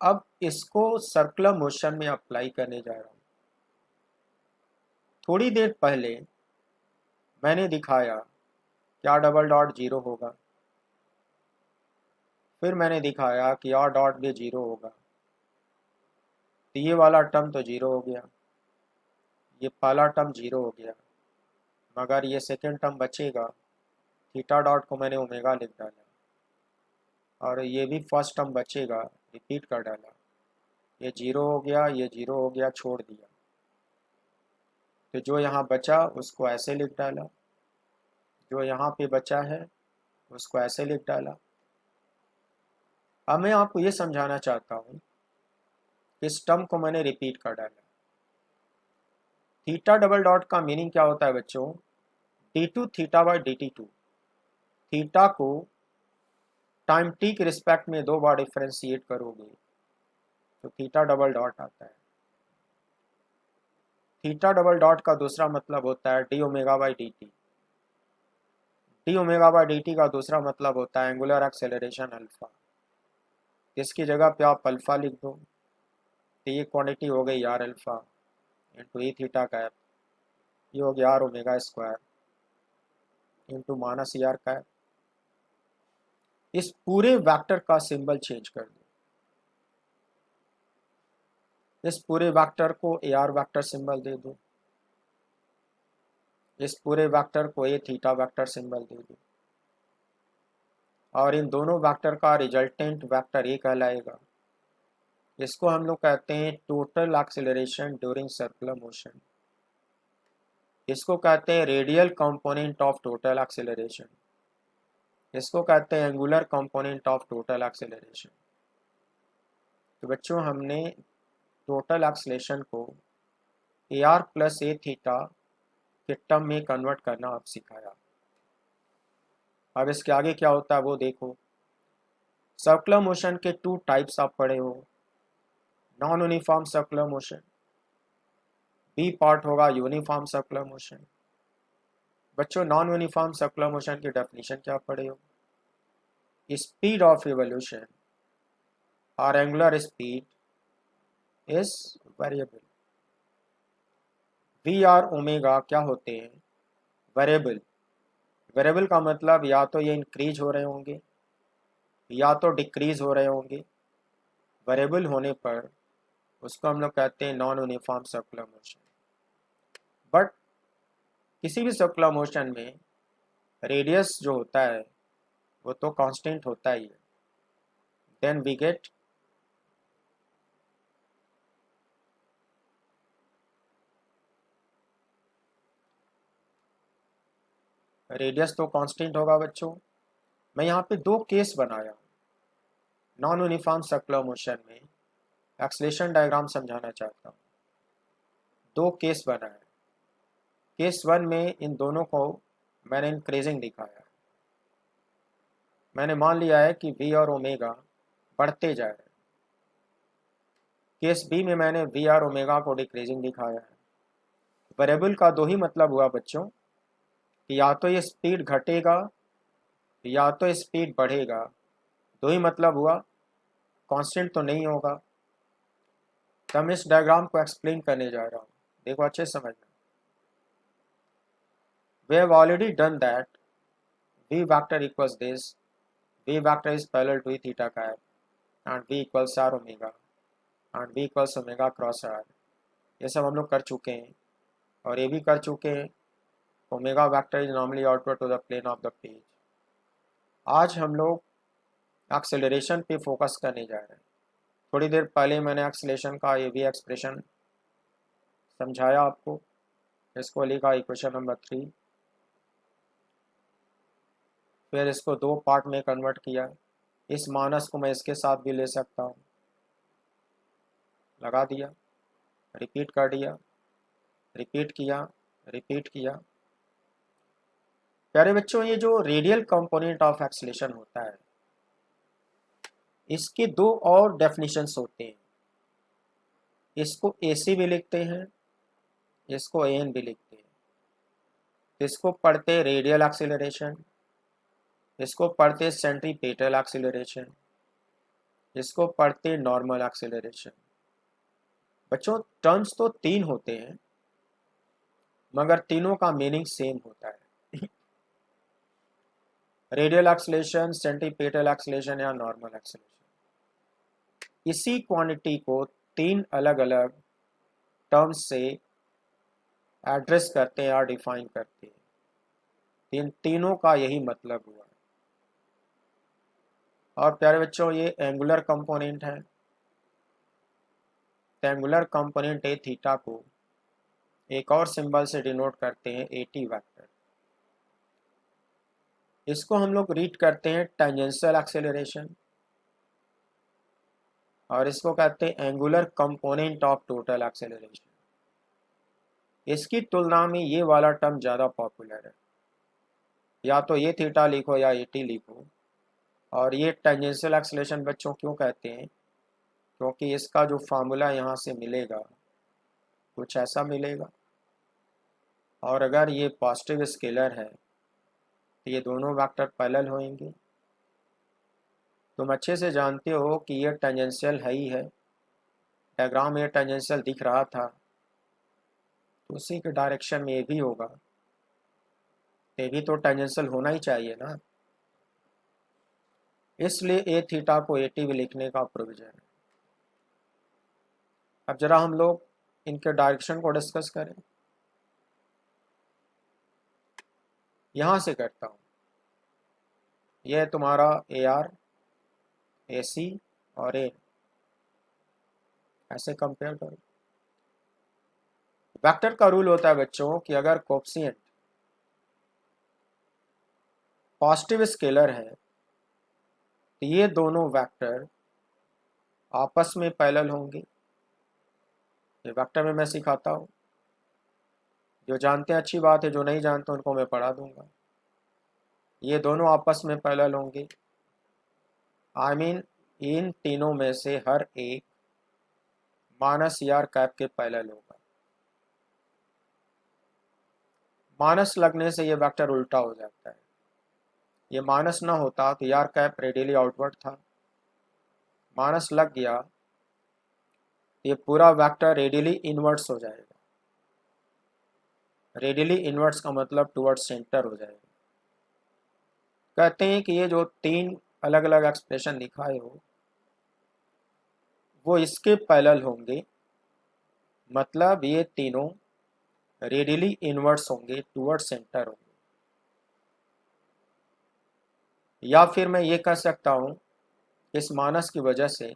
अब इसको सर्कुलर मोशन में अप्लाई करने जा रहा हूँ। थोड़ी देर पहले मैंने दिखाया कि आर डबल डॉट जीरो होगा, फिर मैंने दिखाया कि आर डॉट भी जीरो होगा। तो ये वाला टर्म तो जीरो हो गया, ये पहला टर्म जीरो हो गया, मगर ये सेकेंड टर्म बचेगा। थीटा डॉट को मैंने ओमेगा लिख डाला और ये भी फर्स्ट टर्म बचेगा, रिपीट कर डाला। ये जीरो हो गया, ये जीरो हो गया, छोड़ दिया। तो जो यहाँ बचा उसको ऐसे लिख डाला, जो यहाँ पे बचा है उसको ऐसे लिख डाला। अब मैं आपको ये समझाना चाहता हूँ कि इस टर्म को मैंने रिपीट कर डाला। थीटा डबल डॉट का मीनिंग क्या होता है बच्चों, d two theta by D T two. Theta को टाइम टी के रिस्पेक्ट में दो बार डिफ्रेंशिएट करोगे तो थीटा डबल डॉट आता है। थीटा डबल डॉट का दूसरा मतलब होता है D omega by D t. D omega by D T का दूसरा मतलब होता है एंगुलर एक्सेलरेशन अल्फा। इसकी जगह पे आप अल्फा लिख दो, तो ये क्वांटिटी हो गई आर अल्फा इंटू ई थीटा कैप, ये हो गया are omega square into minus E R cap. इस पूरे वेक्टर का सिंबल चेंज कर दो, इस पूरे वेक्टर को ए आर वेक्टर सिंबल दे दो, इस पूरे वेक्टर को ए थीटा वेक्टर सिंबल दे दो, और इन दोनों वेक्टर का रिजल्टेंट वेक्टर ए कहलाएगा। इसको हम लोग कहते हैं total acceleration during circular motion. इसको कहते हैं radial component of total acceleration. इसको कहते हैं angular component of total acceleration. तो बच्चों हमने टोटल एक्सेलरेशन को A R plus A theta के टर्म में कन्वर्ट करना आप सिखाया। अब इसके आगे क्या होता है वो देखो। सर्कुलर मोशन के 2 टाइप्स आप पढ़े हो, non uniform circular motion, B part होगा यूनिफॉर्म सर्कुलर मोशन। बच्चों नॉन यूनिफॉर्म सर्कुलर मोशन की डेफिनेशन क्या पढ़े हो? स्पीड ऑफ रिवॉल्यूशन और angular speed is variable. V R omega क्या होते हैं? वेरिएबल। वेरिएबल का मतलब या तो ये इंक्रीज हो रहे होंगे या तो डिक्रीज हो रहे होंगे। वेरिएबल होने पर उसको हम लोग कहते हैं non uniform circular motion. But किसी भी सर्कुलर मोशन में रेडियस जो होता है वो तो कांस्टेंट होता ही है। देन वी गेट रेडियस तो कांस्टेंट होगा बच्चों। मैं यहाँ पे 2 केस बनाया नॉन यूनिफॉर्म सर्कुलर मोशन में, एक्सेलेरेशन डायग्राम समझाना चाहता हूँ। 2 केस बनाए। केस 1 में इन दोनों को मैंने इंक्रीजिंग दिखाया है। मैंने मान लिया है कि वी और ओमेगा बढ़ते जा रहे हैं। केस बी में मैंने वी और ओमेगा को डिक्रीजिंग दिखाया है। वेरिएबल का 2 ही मतलब हुआ बच्चों कि या तो ये स्पीड घटेगा या तो स्पीड बढ़ेगा। 2 ही मतलब हुआ, कांस्टेंट तो नहीं होगा। तो मैं इस डायग्राम को एक्सप्लेन करने जा रहा हूँ, देखो अच्छे से समझना। We have already done that v vector equals this, v vector is parallel to theta cap and v equals r omega and v equals omega cross r। ये सब हम लोग कर चुके हैं और ये भी कर चुके हैं omega vector is normally outward to the plane of the page. आज हम लोग एक्सेलरेशन पे फोकस करने जा रहे हैं। थोड़ी देर पहले मैंने एक्सेलरेशन का ये भी एक्सप्रेशन समझाया आपको, इसको लिखा इक्वेशन नंबर 3। फिर इसको 2 पार्ट में कन्वर्ट किया। इस माइनस को मैं इसके साथ भी ले सकता हूँ, लगा दिया, रिपीट कर दिया, रिपीट किया, रिपीट किया। प्यारे बच्चों ये जो रेडियल कंपोनेंट ऑफ एक्सेलेरेशन होता है इसके 2 और डेफिनेशंस होते हैं। इसको एसी भी लिखते हैं, इसको एन भी लिखते हैं। इसको पढ़ते रेडियल एक्सेलरेशन, इसको पढ़ते सेंट्रीपेटल एक्सेलरेशन, इसको पढ़ते नॉर्मल एक्सेलरेशन। बच्चों टर्म्स तो 3 होते हैं मगर तीनों का मीनिंग सेम होता है। रेडियल एक्सेलरेशन, सेंट्रीपेटल एक्सेलरेशन या नॉर्मल एक्सेलरेशन। इसी क्वांटिटी को 3 अलग अलग टर्म्स से एड्रेस करते हैं और डिफाइन करते हैं। इन तीनों का यही मतलब हुआ। और प्यारे बच्चों ये एंगुलर कंपोनेंट है। एंगुलर कंपोनेंट ए थीटा को एक और सिंबल से डिनोट करते हैं एटी वेक्टर। इसको हम लोग रीड करते हैं टेंजेंशियल एक्सेलरेशन और इसको कहते हैं angular component of total acceleration. इसकी तुलना में ये वाला टर्म ज़्यादा पॉपुलर है, या तो ये थीटा लिखो या एटी लिखो। और ये टेंजेंशियल एक्सेलरेशन बच्चों क्यों कहते हैं? क्योंकि इसका जो फार्मूला यहाँ से मिलेगा कुछ ऐसा मिलेगा, और अगर ये पॉजिटिव स्केलर है तो ये दोनों वेक्टर पैरेलल होंगे। तुम अच्छे से जानते हो कि ये टेंजेंशियल है ही है। डायग्राम में टेंजेंशियल दिख रहा था तो उसी के डायरेक्शन में ये भी होगा, ये भी तो टेंजेंशियल होना ही चाहिए ना। इसलिए ए थीटा को एटी भी लिखने का प्रोविजन है। अब जरा हम लोग इनके डायरेक्शन को डिस्कस करें। यहाँ से करता हूँ, यह है तुम्हारा ए आर, ए सी और ए, ऐसे कंपेयर करो। वेक्टर का रूल होता है बच्चों कि अगर कोएफिशिएंट पॉजिटिव स्केलर है तो ये दोनों वेक्टर आपस में पैरेलल होंगे। ये वेक्टर में मैं सिखाता हूँ, जो जानते हैं अच्छी बात है, जो नहीं जानते उनको मैं पढ़ा दूंगा। ये दोनों आपस में पैरेलल होंगे। आई मीन इन तीनों में से हर एक माइनस आर कैप के पैरेलल होगा। माइनस लगने से ये वेक्टर उल्टा हो जाता है। ये माइनस ना होता तो आर कैप रेडियली आउटवर्ड था, माइनस लग गया ये पूरा वेक्टर रेडियली इनवर्ट्स हो जाएगा। रेडियली इनवर्ट्स का मतलब टुवर्ड्स सेंटर हो जाएगा। कहते हैं कि ये जो तीन अलग अलग एक्सप्रेशन दिखाए हो वो इसके पैरेलल होंगे, मतलब ये तीनों रेडियली इनवर्ट्स होंगे, टुवर्ड्स सेंटर होंगे। या फिर मैं ये कह सकता हूँ इस माइनस की वजह से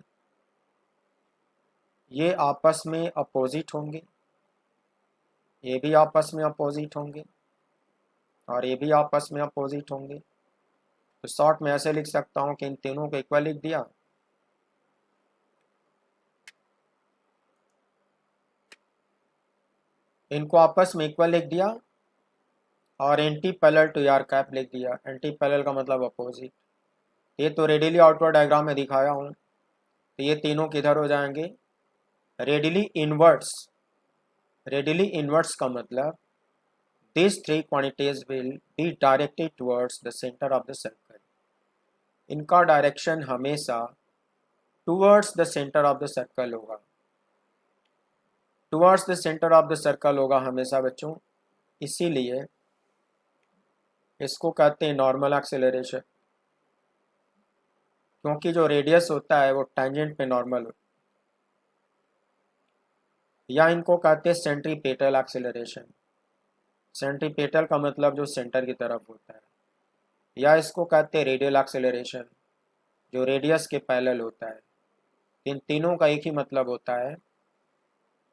ये आपस में अपोजिट होंगे, ये भी आपस में अपोजिट होंगे और ये भी आपस में अपोजिट होंगे। तो शॉर्ट में ऐसे लिख सकता हूँ कि इन तीनों को इक्वल लिख दिया, इनको आपस में इक्वल लिख दिया और anti parallel to are cap लिख दिया। एंटी पैरेलल का मतलब अपोजिट। ये तो रेडियली आउटवर्ड डायग्राम में दिखाया हूँ, तो ये तीनों किधर हो जाएंगे, रेडियली इनवर्ट्स। रेडियली इनवर्ट्स का मतलब these three quantities will be directed towards the center of the circle. इनका डायरेक्शन हमेशा towards the centre of the circle होगा। Towards the centre of the circle होगा हमेशा बच्चों, इसीलिए इसको कहते हैं नॉर्मल एक्सेलरेशन, क्योंकि जो रेडियस होता है वो टेंजेंट पे नॉर्मल होता है। या इनको कहते हैं सेंट्रीपेटल एक्सेलरेशन। सेंट्रीपेटल का मतलब जो सेंटर की तरफ होता है। या इसको कहते हैं रेडियल एक्सेलरेशन, जो रेडियस के पैरेलल होता है। इन तीनों का एक ही मतलब होता है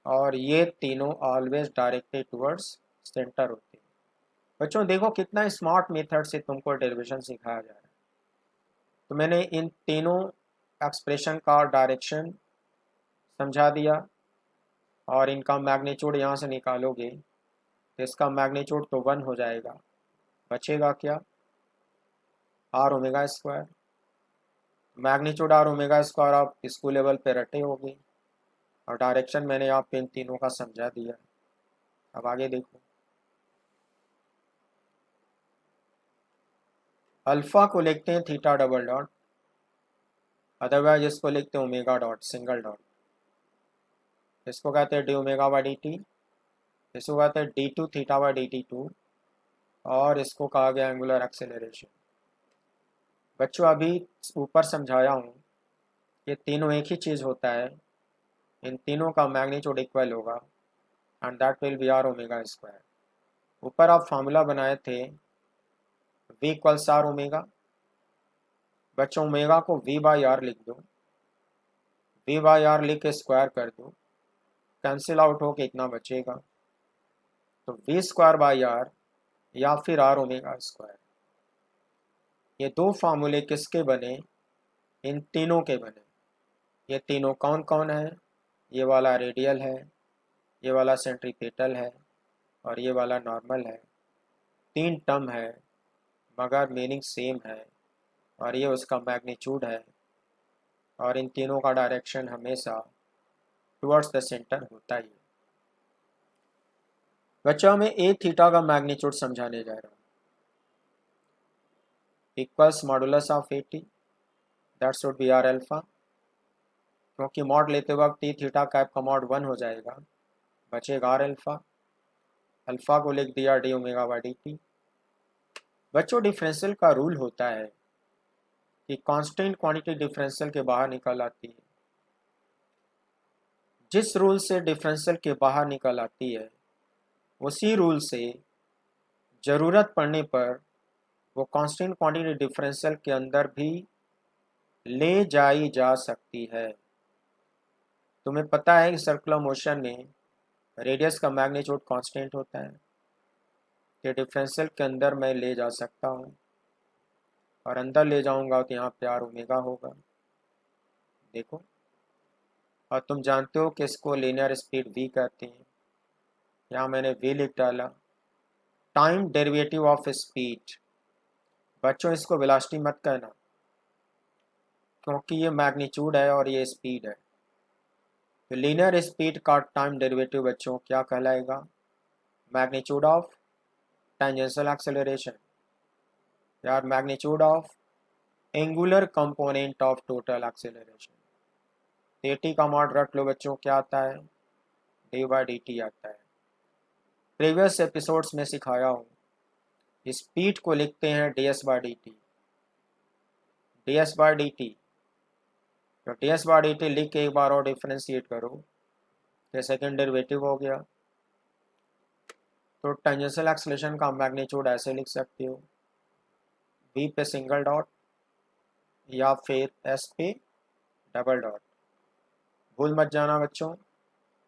और ये तीनों ऑलवेज डायरेक्टेड टुवर्ड्स सेंटर होते हैं। बच्चों देखो कितना स्मार्ट मेथड से तुमको डेरिवेशन सिखाया जा रहा है। तो मैंने इन तीनों एक्सप्रेशन का डायरेक्शन समझा दिया और इनका मैग्नीट्यूड यहाँ से निकालोगे तो इसका मैग्नीट्यूड तो 1 हो जाएगा, बचेगा क्या, R omega square. Magnitude R omega square आप स्कूल लेवल पे रटे होगे और डायरेक्शन मैंने आपको इन तीनों का समझा दिया। अब आगे देखो, अल्फा को लिखते हैं थीटा डबल डॉट, अदरवाइज इसको लिखते हैं ओमेगा डॉट सिंगल डॉट। इसको कहते हैं D omega by D T, इसको कहते हैं D two theta by D T two, और इसको कहा गया एंगुलर एक्सेलरेशन। बच्चों अभी ऊपर समझाया हूँ ये तीनों एक ही चीज़ होता है, इन तीनों का मैग्नीट्यूड इक्वल होगा and that will be R omega square. ऊपर आप फार्मूला बनाए थे v इक्वल्स आर ओमेगा। बच्चों ओमेगा को v बाई आर लिख दो, v बाई आर लिख के स्क्वायर कर दो, कैंसिल आउट हो के इतना बचेगा। तो v स्क्वायर बाई आर या फिर आर ओमेगा स्क्वायर। ये दो फार्मूले किसके बने, इन तीनों के बने। ये तीनों कौन कौन है, ये वाला रेडियल है, ये वाला सेंट्रीपेटल है और ये वाला नॉर्मल है। तीन टर्म है मगर मीनिंग सेम है और ये उसका मैग्नीट्यूड है और इन तीनों का डायरेक्शन हमेशा टुवर्ड्स द सेंटर होता ही है। बच्चों में ए थीटा का मैग्नीट्यूड समझाने जा रहा हूँ। Equals modulus of 80, that should be R alpha, क्योंकि मॉड लेते वक्त टी थीटा कैप का मॉड 1 हो जाएगा, बचेगा आर अल्फा। अल्फा को लिख दिया D omega by D T. बच्चों डिफरेंशियल का रूल होता है कि कांस्टेंट क्वांटिटी डिफरेंशियल के बाहर निकल आती है। जिस रूल से डिफरेंशियल के बाहर निकल आती है उसी रूल से ज़रूरत पड़ने पर वो कांस्टेंट क्वांटिटी डिफरेंशियल के अंदर भी ले जाई जा सकती है। तुम्हें पता है कि सर्कुलर मोशन में रेडियस का मैग्नीट्यूड कांस्टेंट होता है, कि डिफरेंशियल के अंदर मैं ले जा सकता हूँ और अंदर ले जाऊंगा तो यहाँ पे आर ओमेगा होगा। देखो, और तुम जानते हो कि इसको लीनियर स्पीड v कहते हैं। यहाँ मैंने v लिख डाला। टाइम डेरिवेटिव ऑफ स्पीड बच्चों इसको वेलोसिटी मत कहना, क्योंकि ये मैग्नीट्यूड है और ये स्पीड है। तो लीनियर स्पीड का टाइम डेरिवेटिव बच्चों क्या कहलाएगा? मैग्नीट्यूड ऑफ टेंजेंशियल एक्सेलरेशन, यार magnitude of angular component of total acceleration. T का मॉड रख लो बच्चों, क्या आता है? डी बाई डी टी आता है। प्रीवियस एपिसोड्स में सिखाया हूँ, स्पीड को लिखते हैं d s by D t, d s by D t. तो d s by D t लिख के एक बार और डिफ्रेंशिएट करो, तो सेकेंड डेरिवेटिव हो गया। तो टेंजेंशियल एक्सेलरेशन का मैग्नीट्यूड ऐसे लिख सकते हो, वी पे सिंगल डॉट या फिर एस पे डबल डॉट। भूल मत जाना बच्चों,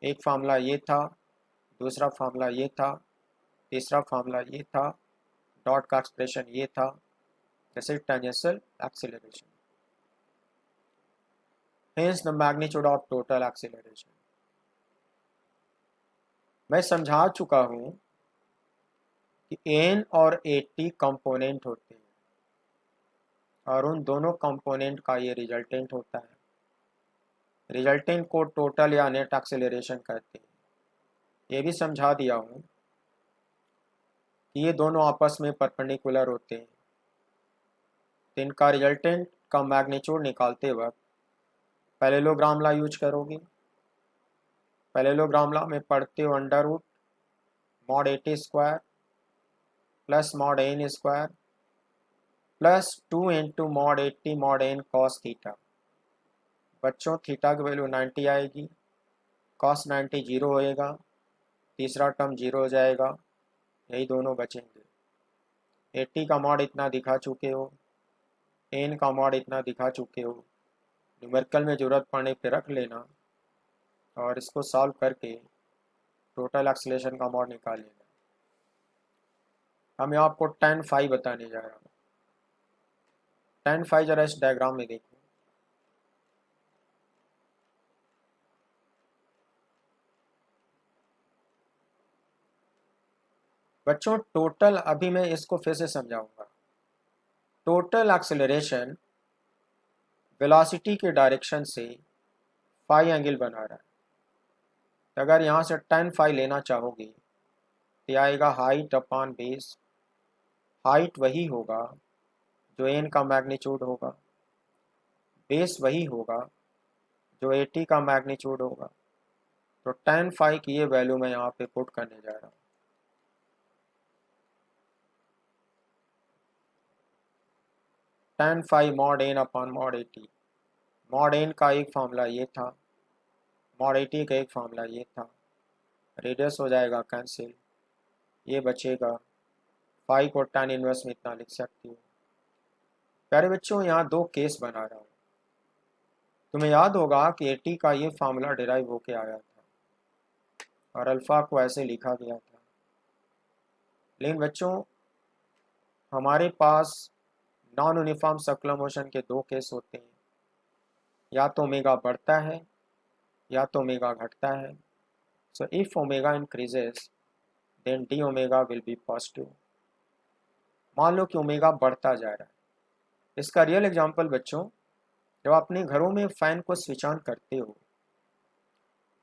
एक फार्मूला ये था, दूसरा फार्मूला ये था, तीसरा फार्मूला ये था, डॉट का एक्सप्रेशन ये था, जैसे tangential acceleration. Hence the magnitude of total acceleration. मैं समझा चुका हूं कि एन और ए टी कंपोनेंट होते हैं और उन दोनों कंपोनेंट का ये रिजल्टेंट होता है। रिजल्टेंट को टोटल या नेट एक्सेलरेशन कहते हैं। ये भी समझा दिया हूँ कि ये दोनों आपस में परपेंडिकुलर होते हैं, तो इनका रिजल्टेंट का मैग्नीट्यूड निकालते वक्त पैरेललोग्राम लॉ यूज करोगे। पैरेललोग्राम लॉ में पढ़ते हो under root mod A T square plus mod N square plus 2 into mod 80 mod N cos theta. बच्चों थीटा की वैल्यू 90 आएगी, कॉस 90 जीरो होएगा, तीसरा टर्म जीरो हो जाएगा, यही दोनों बचेंगे। 80 का मॉड इतना दिखा चुके हो, एन का मॉड इतना दिखा चुके हो, न्यूमेरिकल में ज़रूरत पड़ने पे रख लेना और इसको सॉल्व करके टोटल एक्सेलरेशन का मॉड निकाल लेना। हम यहाँ आपको tan फाई बताने जा रहा हूँ। tan फाई जरा इस डायग्राम में देखो। बच्चों टोटल, अभी मैं इसको फिर से समझाऊंगा। टोटल एक्सेलरेशन वेलोसिटी के डायरेक्शन से फाई एंगल बना रहा है। तो अगर यहाँ से tan फाई लेना चाहोगे तो आएगा हाइट अपॉन बेस। हाइट वही होगा जो एन का मैग्नीट्यूड होगा, बेस वही होगा जो 80 का मैग्नीट्यूड होगा। तो tan फाई की ये वैल्यू मैं यहाँ पे पुट करने जा रहा हूँ। tan phi mod N upon mod 80। Mod N का एक फार्मूला ये था, मॉड 80 का एक फार्मूला ये था, रेडियस हो जाएगा कैंसिल, ये बचेगा। फाई को tan इनवर्स में इतना लिख सकती हूँ। प्यारे बच्चों यहाँ दो केस बना रहा हूँ। तुम्हें याद होगा कि 80 का ये फार्मूला डिराइव होके आया था और अल्फ़ा को ऐसे लिखा गया था। लेकिन बच्चों हमारे पास नॉन यूनिफॉर्म सर्कुलर मोशन के दो केस होते हैं, या तो ओमेगा बढ़ता है या तो ओमेगा घटता है। So if omega increases then D omega will be positive. मान लो कि ओमेगा बढ़ता जा रहा है। इसका रियल एग्जांपल बच्चों, जब अपने घरों में फ़ैन को स्विच ऑन करते हो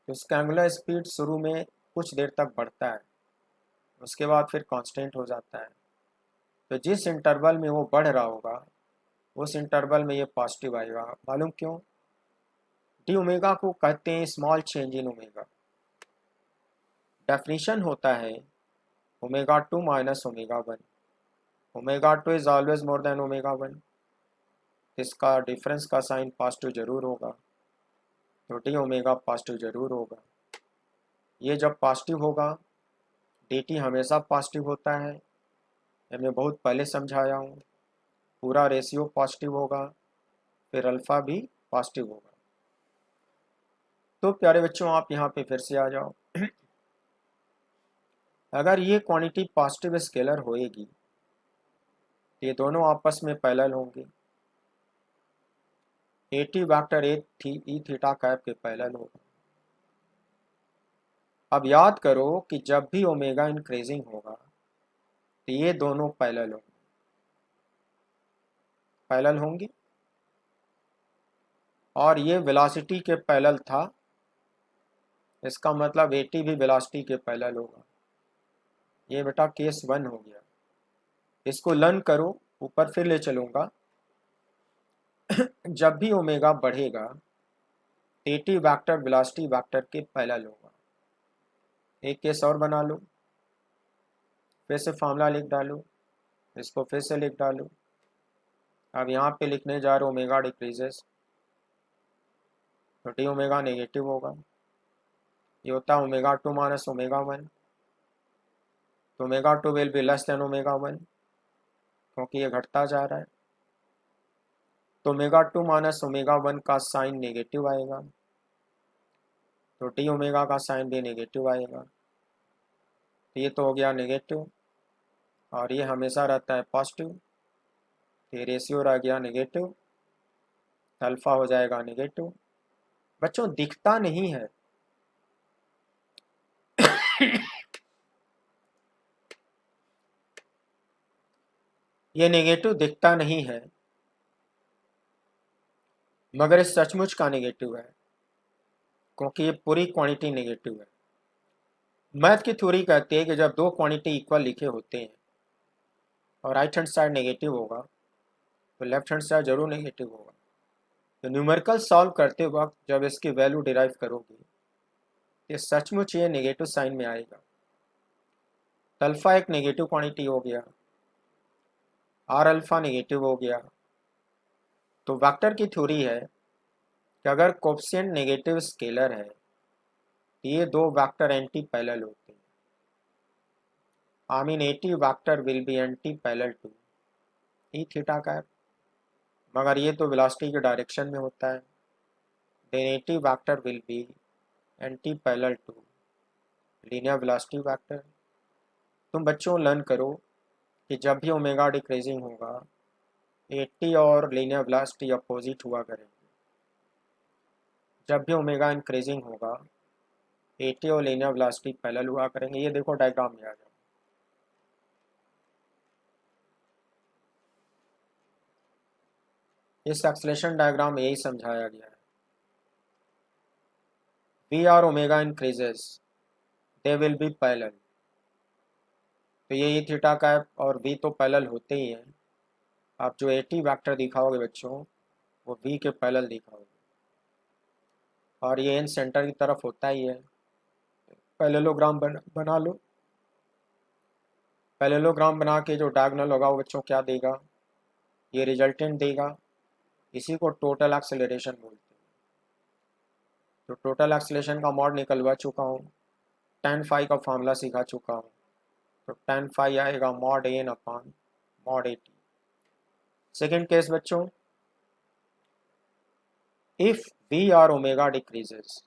तो उसका एंगुलर स्पीड शुरू में कुछ देर तक बढ़ता है, उसके बाद फिर कांस्टेंट हो जाता है। तो जिस इंटरवल में वो बढ़ रहा होगा उस इंटरवल में ये पॉजिटिव आएगा। मालूम क्यों? डी ओमेगा को कहते हैं small change in omega. Definition होता है omega 2 minus omega 1। Omega 2 is always more than omega 1। इसका डिफरेंस का साइन पॉजिटिव जरूर होगा, तो डी ओमेगा पॉजिटिव जरूर होगा। ये जब पॉजिटिव होगा, डी टी हमेशा पॉजिटिव होता है, ये मैं बहुत पहले समझाया हूँ। पूरा रेशियो पॉजिटिव होगा, फिर अल्फ़ा भी पॉजिटिव होगा। तो प्यारे बच्चों आप यहाँ पे फिर से आ जाओ। अगर ये क्वांटिटी पॉजिटिव स्केलर होएगी तो ये दोनों आपस में पैरेलल होंगे। A T vector E theta cap के पैरेलल होगा। अब याद करो कि जब भी ओमेगा इंक्रीजिंग होगा तो ये दोनों पैरेलल होंगे। पैरेलल होंगी, और ये वेलोसिटी के पैरेलल था, इसका मतलब AT भी वेलोसिटी के पैरेलल होगा। ये बेटा केस 1 हो गया। इसको लर्न करो, ऊपर फिर ले चलूँगा। जब भी ओमेगा बढ़ेगा AT वेक्टर वेलोसिटी वेक्टर के पैरेलल होगा। एक केस और बना लो, फिर से फॉर्मूला लिख डालो, इसको फिर से लिख डालो। अब यहाँ पे लिखने जा रहे ओमेगा डिक्रीजेस, तो डी ओमेगा नेगेटिव होगा। ये होता है ओमेगा 2 माइनस ओमेगा 1, तो omega 2 will be less than omega 1, क्योंकि ये घटता जा रहा है। तो ओमेगा 2 माइनस ओमेगा 1 का साइन नेगेटिव आएगा, तो डी ओमेगा का साइन भी नेगेटिव आएगा। तो ये तो हो गया नेगेटिव, और ये हमेशा रहता है पॉजिटिव, तो ये रेशियो रह गया नेगेटिव, अल्फा हो जाएगा नेगेटिव। बच्चों दिखता नहीं है ये नेगेटिव दिखता नहीं है, मगर ये सचमुच का नेगेटिव है, क्योंकि ये पूरी क्वांटिटी नेगेटिव है। मैथ की थ्योरी कहती है कि जब दो क्वांटिटी इक्वल लिखे होते हैं और राइट हैंड साइड नेगेटिव होगा, तो लेफ्ट हैंड साइड जरूर नेगेटिव होगा। तो न्यूमेरिकल सॉल्व करते वक्त जब इसकी वैल्यू डिराइव करोगे, ये सचमुच ये नेगेटिव साइन में आएगा। अल्फा एक नेगेटिव क्वांटिटी हो गया, आर अल्फा नेगेटिव हो गया। तो वेक्टर की थ्योरी है कि अगर कोफिशिएंट नेगेटिव स्केलर है, तो ये दो वेक्टर एंटी पैरेलल होते हैं। I mean AT vector will be anti parallel to E theta का, मगर ये तो वेलोसिटी के डायरेक्शन में होता है। Then AT vector will be anti parallel to linear velocity vector. तुम बच्चों लर्न करो कि जब भी ओमेगा डिक्रीजिंग होगा, AT और लीनियर वेलोसिटी अपोजिट हुआ करेंगे। जब भी ओमेगा इंक्रीजिंग होगा, AT और लीनियर वेलोसिटी पैरेलल हुआ करेंगे। ये देखो डायग्राम में आ जाओ। इस एक्सेलेरेशन डायग्राम में यही समझाया गया है। V और omega increases, they will be parallel. तो ये ई थीटा का है, और V तो पैरेलल होते ही हैं। आप जो AT वेक्टर दिखाओगे बच्चों, वो V के पैरेलल दिखाओगे, और ये एन सेंटर की तरफ होता ही है। पैरेललोग्राम बना लो। पैरेललोग्राम बना के जो डायगोनल होगा वो बच्चों क्या देगा, ये रिजल्टेंट देगा। इसी को टोटल एक्सेलरेशन बोलते हैं। तो टोटल एक्सेलरेशन का मॉड निकलवा चुका हूँ, tan फाई का फॉर्मूला सिखा चुका हूँ। तो tan फाई आएगा mod N upon mod AT। Second case बच्चों, if V or omega decreases,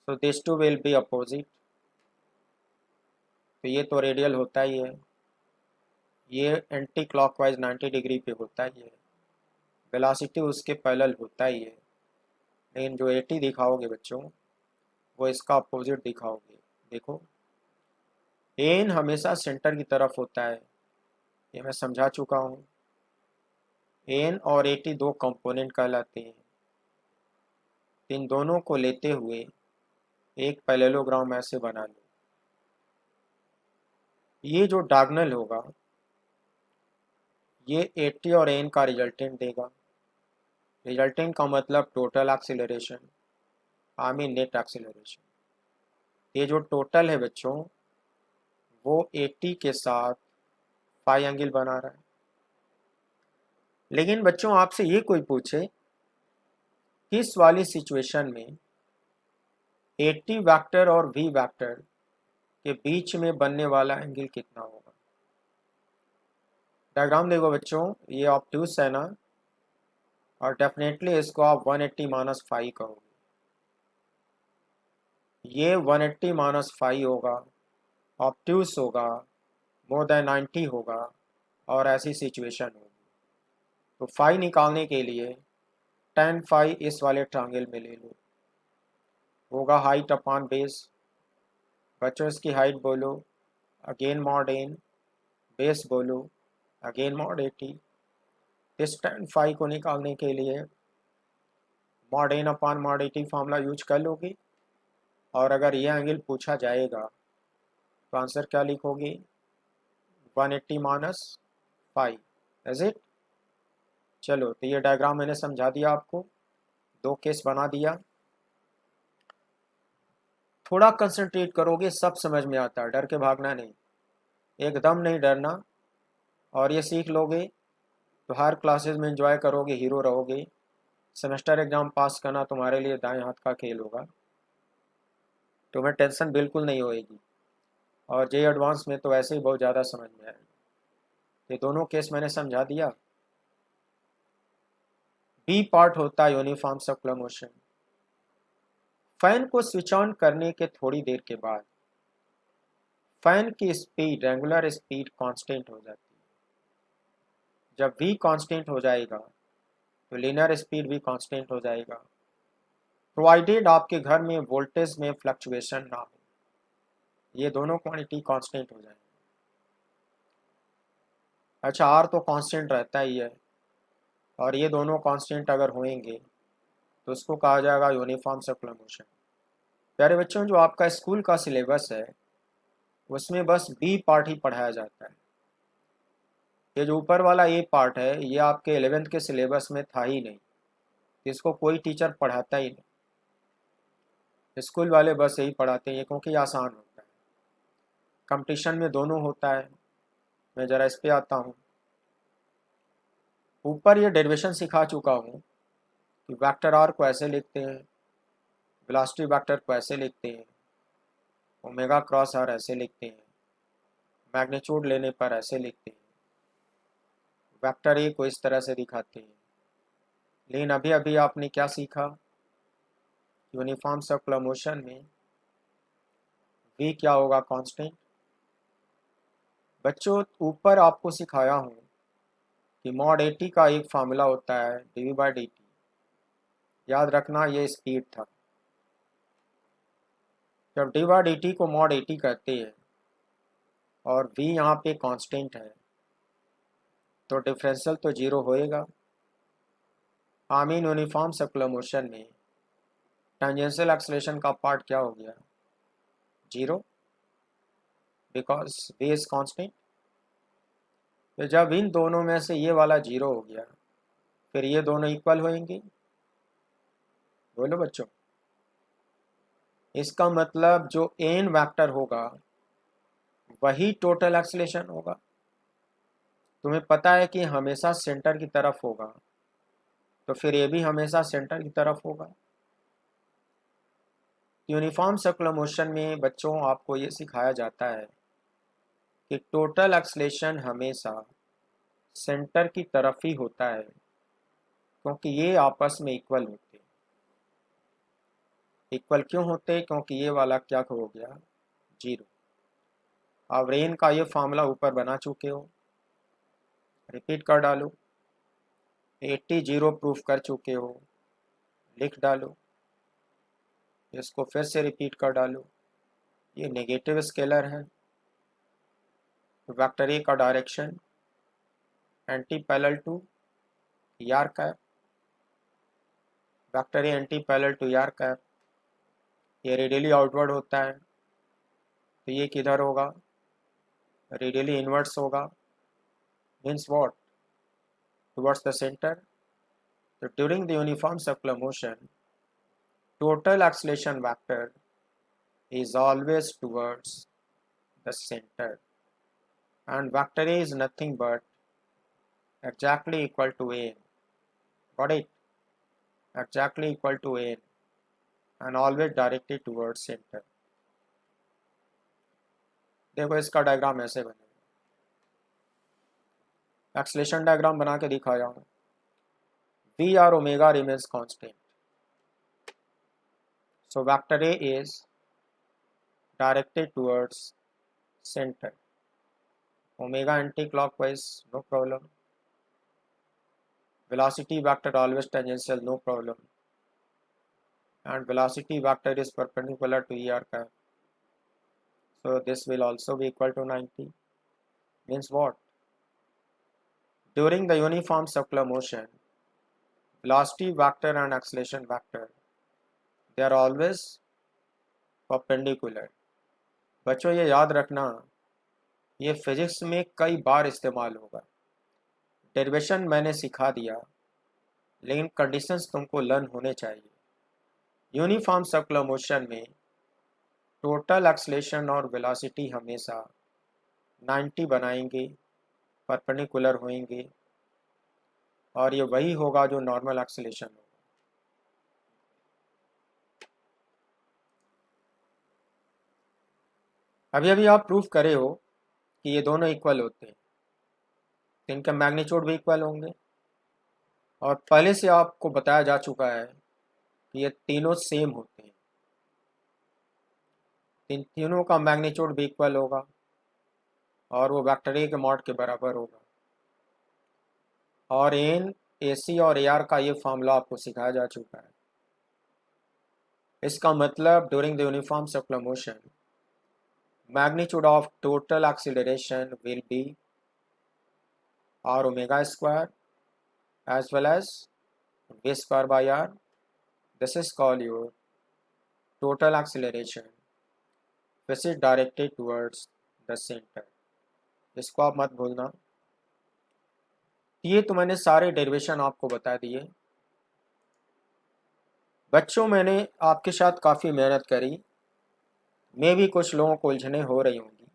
so these two will be opposite। तो ये तो रेडियल होता ही है, ये एंटी क्लॉकवाइज 90 डिग्री पे होता ही है, वेलोसिटी उसके पैरेलल होता ही है। लेकिन जो AT दिखाओगे बच्चों, वो इसका अपोजिट दिखाओगे। देखो एन हमेशा सेंटर की तरफ होता है, ये मैं समझा चुका हूँ। एन और AT दो कंपोनेंट कहलाते हैं। इन दोनों को लेते हुए एक पैरेललोग्राम ऐसे बना लो। ये जो डायगोनल होगा, ये AT और एन का रिजल्टेंट देगा। रिजल्टेंट का मतलब total acceleration, I mean net acceleration. ये जो टोटल है बच्चों, वो AT के साथ फाई एंगल बना रहा है। लेकिन बच्चों आपसे ये कोई पूछे कि इस वाली सिचुएशन में AT वेक्टर और V वेक्टर के बीच में बनने वाला एंगल कितना होगा। डायग्राम देखो बच्चों, ये ऑब्ट्यूस है ना, और डेफिनेटली इसको आप 180 माइनस फाई कहोगे। ये 180 माइनस फाई होगा, ऑब्ट्यूस होगा, मोर देन 90 होगा, और ऐसी सिचुएशन होगी। तो फाई निकालने के लिए tan फाई इस वाले ट्रायंगल में ले लो, होगा हाइट अपॉन बेस। बच्चों इसकी हाइट बोलो, अगेन मॉड एन, बेस बोलो, अगेन मॉड AT। इस tan phi को निकालने के लिए mod n अपान mod 80 फार्मूला यूज कर लोगे, और अगर ये एंगल पूछा जाएगा तो आंसर क्या लिखोगे, 180 माइनस फाइव, इज इट। चलो, तो ये डायग्राम मैंने समझा दिया आपको, 2 केस बना दिया। थोड़ा कंसंट्रेट करोगे सब समझ में आता है, डर के भागना नहीं, एकदम नहीं डरना, और ये सीख लोगे तो हर क्लासेस में एंजॉय करोगे, हीरो रहोगे। सेमेस्टर एग्जाम पास करना तुम्हारे लिए दाएं हाथ का खेल होगा, तुम्हें टेंशन बिल्कुल नहीं होएगी, और जे एडवांस में तो ऐसे ही बहुत ज़्यादा समझ में आएगा। ये दोनों केस मैंने समझा दिया। बी पार्ट होता है यूनिफॉर्म सर्कुलर मोशन। फैन को स्विच ऑन करने के थोड़ी देर के बाद फैन की स्पीड, रेगुलर स्पीड कांस्टेंट हो जाती है। जब v कांस्टेंट हो जाएगा तो लीनियर स्पीड भी कांस्टेंट हो जाएगा, प्रोवाइडेड आपके घर में वोल्टेज में फ्लक्चुएशन ना हो। ये दोनों क्वांटिटी कांस्टेंट हो जाएंगे। अच्छा, r तो कांस्टेंट रहता ही है, और ये दोनों कांस्टेंट अगर होंगे तो उसको कहा जाएगा यूनिफॉर्म सर्कुलर मोशन। प्यारे बच्चों, जो आपका स्कूल का सिलेबस है उसमें बस बी पार्ट ही पढ़ाया जाता है। ये जो ऊपर वाला ए पार्ट है ये आपके 11th के सिलेबस में था ही नहीं, इसको कोई टीचर पढ़ाता ही नहीं। स्कूल वाले बस यही पढ़ाते हैं क्योंकि ये आसान होता है। कंपटीशन में दोनों होता है। मैं ज़रा इस पे आता हूँ। ऊपर ये डेरिवेशन सिखा चुका हूँ कि वेक्टर आर को ऐसे लिखते हैं, वेलोसिटी वेक्टर को ऐसे लिखते हैं, ओमेगा क्रॉस आर ऐसे लिखते हैं, मैग्नीट्यूड लेने पर ऐसे लिखते हैं, वेक्टर ए को इस तरह से दिखाते हैं। लेकिन अभी अभी आपने क्या सीखा, यूनिफॉर्म सर्कुलर मोशन में v क्या होगा, कांस्टेंट। बच्चों, ऊपर आपको सिखाया हूँ कि मॉड 80 का एक फार्मूला होता है dv/dt। याद रखना ये स्पीड था। जब dv/dt को मॉड 80 कहते हैं और v यहाँ पे कांस्टेंट है तो डिफरेंशियल तो जीरो होएगा। आमीन यूनिफॉर्म सर्कुलर मोशन में टेंजेंशियल एक्सेलरेशन का पार्ट क्या हो गया, zero, because v is constant. तो जब इन दोनों में से ये वाला जीरो हो गया फिर ये दोनों इक्वल होंगे। बोलो बच्चों, इसका मतलब जो एन वेक्टर होगा वही टोटल एक्सेलरेशन होगा। तुम्हें पता है कि हमेशा सेंटर की तरफ होगा, तो फिर ये भी हमेशा सेंटर की तरफ होगा। यूनिफॉर्म सर्कुलर मोशन में बच्चों आपको ये सिखाया जाता है कि टोटल एक्सेलरेशन हमेशा सेंटर की तरफ ही होता है, क्योंकि ये आपस में इक्वल होते हैं। इक्वल क्यों होते हैं, क्योंकि ये वाला क्या हो गया, जीरो। अब रेन का ये फार्मूला ऊपर बना चुके हो, रिपीट कर डालो। 80 जीरो प्रूफ कर चुके हो, लिख डालो। इसको फिर से रिपीट कर डालो। ये नेगेटिव स्केलर है, तो वेक्टर ए का direction anti parallel to are cap, vector a anti parallel to are cap. ये रेडियली आउटवर्ड होता है, तो ये किधर होगा, रेडियली इनवर्ट्स होगा। Means what, towards the centre. तो during the uniform circular motion total acceleration vector is always towards the center, and vector A is nothing but exactly equal to n. Got it? Exactly equal to n and always directed towards center. देखो इसका diagram ऐसे बनेगा, acceleration diagram बना के दिखाया हूँ। v or omega remains constant, so vector A is directed towards center. Omega anti-clockwise, no problem. Velocity vector always tangential, no problem. And velocity vector is perpendicular to ER cap. So this will also be equal to 90. Means what? During the uniform circular motion velocity vector and acceleration vector they are always perpendicular। बच्चों ये याद रखना, ये physics में कई बार इस्तेमाल होगा। Derivation मैंने सिखा दिया, लेकिन कंडीशंस तुमको लर्न होने चाहिए। यूनिफॉर्म सर्कुलर मोशन में टोटल एक्सलेशन और वेलोसिटी हमेशा 90 बनाएंगे, परपेंडिकुलर होंगे, और ये वही होगा जो नॉर्मल एक्सलेशन होगा। अभी अभी आप प्रूफ करे हो कि ये दोनों इक्वल होते हैं, तो इनके मैग्नीट्यूड भी इक्वल होंगे, और पहले से आपको बताया जा चुका है कि ये तीनों सेम होते हैं। इन तीनों का मैग्नीट्यूड भी इक्वल होगा और वो वेक्टर ए के मॉड के बराबर होगा। और एन, AC और AR का ये फॉर्मूला आपको सिखाया जा चुका है। इसका मतलब during the uniform circular motion magnitude of total acceleration will be r omega square as well as v square by r. This is called your total acceleration which is directed towards the center। इसको आप मत भूलना। ये तो मैंने सारे derivation आपको बता दिए। बच्चों, मैंने आपके साथ काफ़ी मेहनत करी, मैं भी कुछ लोगों को उलझने हो रही होंगी।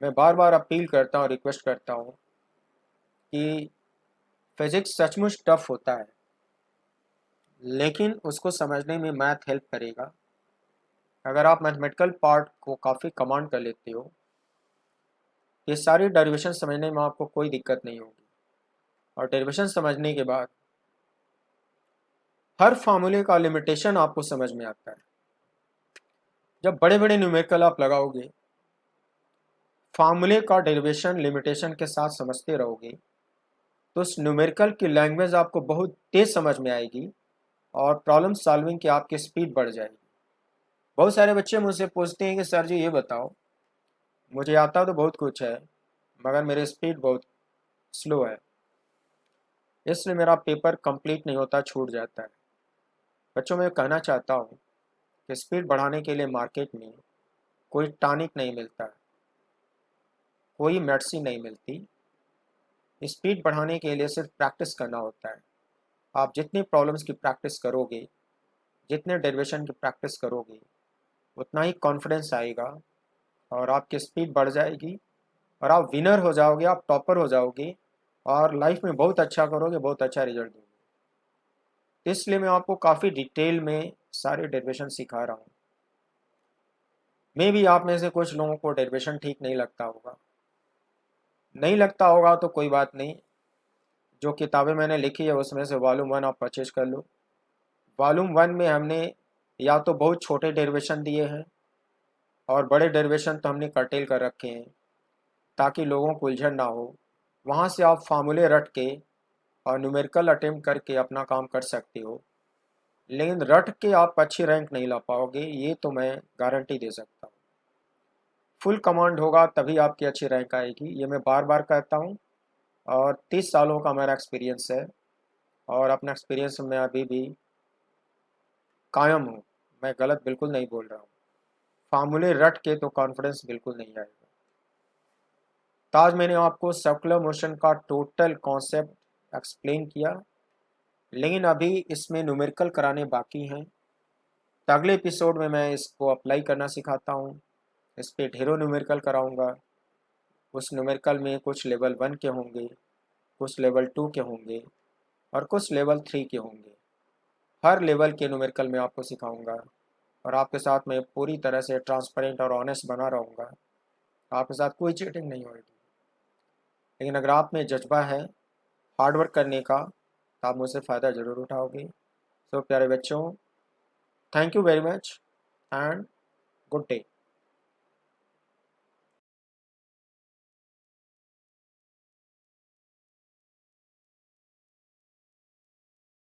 मैं बार बार अपील करता हूँ, रिक्वेस्ट करता हूँ कि फिजिक्स सचमुच टफ होता है, लेकिन उसको समझने में मैथ हेल्प करेगा। अगर आप मैथमेटिकल पार्ट को काफ़ी कमांड कर लेते हो, ये सारी डेरिवेशन समझने में आपको कोई दिक्कत नहीं होगी। और डेरिवेशन समझने के बाद हर फार्मूले का लिमिटेशन आपको समझ में आता है। जब बड़े बड़े न्यूमेरिकल आप लगाओगे, फार्मूले का डेरिवेशन लिमिटेशन के साथ समझते रहोगे, तो उस न्यूमेरिकल की लैंग्वेज आपको बहुत तेज समझ में आएगी और प्रॉब्लम सॉल्विंग की आपकी स्पीड बढ़ जाएगी। बहुत सारे बच्चे मुझसे पूछते हैं कि सर जी ये बताओ, मुझे आता तो बहुत कुछ है मगर मेरी स्पीड बहुत स्लो है, इसलिए मेरा पेपर कंप्लीट नहीं होता, छूट जाता है। बच्चों, मैं कहना चाहता हूँ कि स्पीड बढ़ाने के लिए मार्केट में कोई टॉनिक नहीं मिलता, कोई मेडिसिन नहीं मिलती। स्पीड बढ़ाने के लिए सिर्फ प्रैक्टिस करना होता है। आप जितनी प्रॉब्लम्स की प्रैक्टिस करोगे, जितने डेरिवेशन की प्रैक्टिस करोगे, उतना ही कॉन्फिडेंस आएगा और आपकी स्पीड बढ़ जाएगी और आप विनर हो जाओगे, आप टॉपर हो जाओगे और लाइफ में बहुत अच्छा करोगे, बहुत अच्छा रिजल्ट दोगे। इसलिए मैं आपको काफ़ी डिटेल में सारे डेरिवेशन सिखा रहा हूँ। मे भी आप में से कुछ लोगों को डेरिवेशन ठीक नहीं लगता होगा, नहीं लगता होगा तो कोई बात नहीं। जो किताबें मैंने लिखी है उसमें से वॉल्यूम 1 आप परचेज कर लो। वॉल्यूम 1 में हमने या तो बहुत छोटे डेरिवेशन दिए हैं और बड़े डेरिवेशन तो हमने कर्टेल कर रखे हैं ताकि लोगों को उलझन ना हो। वहाँ से आप फार्मूले रट के और न्यूमेरिकल अटेम्प्ट करके अपना काम कर सकते हो, लेकिन रट के आप अच्छी रैंक नहीं ला पाओगे, ये तो मैं गारंटी दे सकता हूँ। फुल कमांड होगा तभी आपकी अच्छी रैंक आएगी, ये मैं बार बार कहता हूँ। और 30 सालों का मेरा एक्सपीरियंस है और अपना एक्सपीरियंस में अभी भी कायम हूँ, मैं गलत बिल्कुल नहीं बोल रहा हूँ। फार्मूले रट के तो कॉन्फिडेंस बिल्कुल नहीं आएगा। तो आज मैंने आपको सर्कुलर मोशन का टोटल कॉन्सेप्ट एक्सप्लेन किया, लेकिन अभी इसमें न्यूमेरिकल कराने बाकी हैं। तो अगले एपिसोड में मैं इसको अप्लाई करना सिखाता हूँ, इस पर ढेरों न्यूमेरिकल कराऊँगा। उस न्यूमेरिकल में कुछ लेवल 1 के होंगे, कुछ लेवल 2 के होंगे और कुछ लेवल 3 के होंगे। हर लेवल के न्यूमेरिकल में आपको सिखाऊंगा और आपके साथ मैं पूरी तरह से ट्रांसपेरेंट और ऑनेस्ट बना रहूँगा। आपके साथ कोई चीटिंग नहीं होगी। लेकिन अगर आप में जज्बा है हार्डवर्क करने का, तो आप मुझसे फ़ायदा ज़रूर उठाओगे। सो प्यारे बच्चों, thank you very much and good day.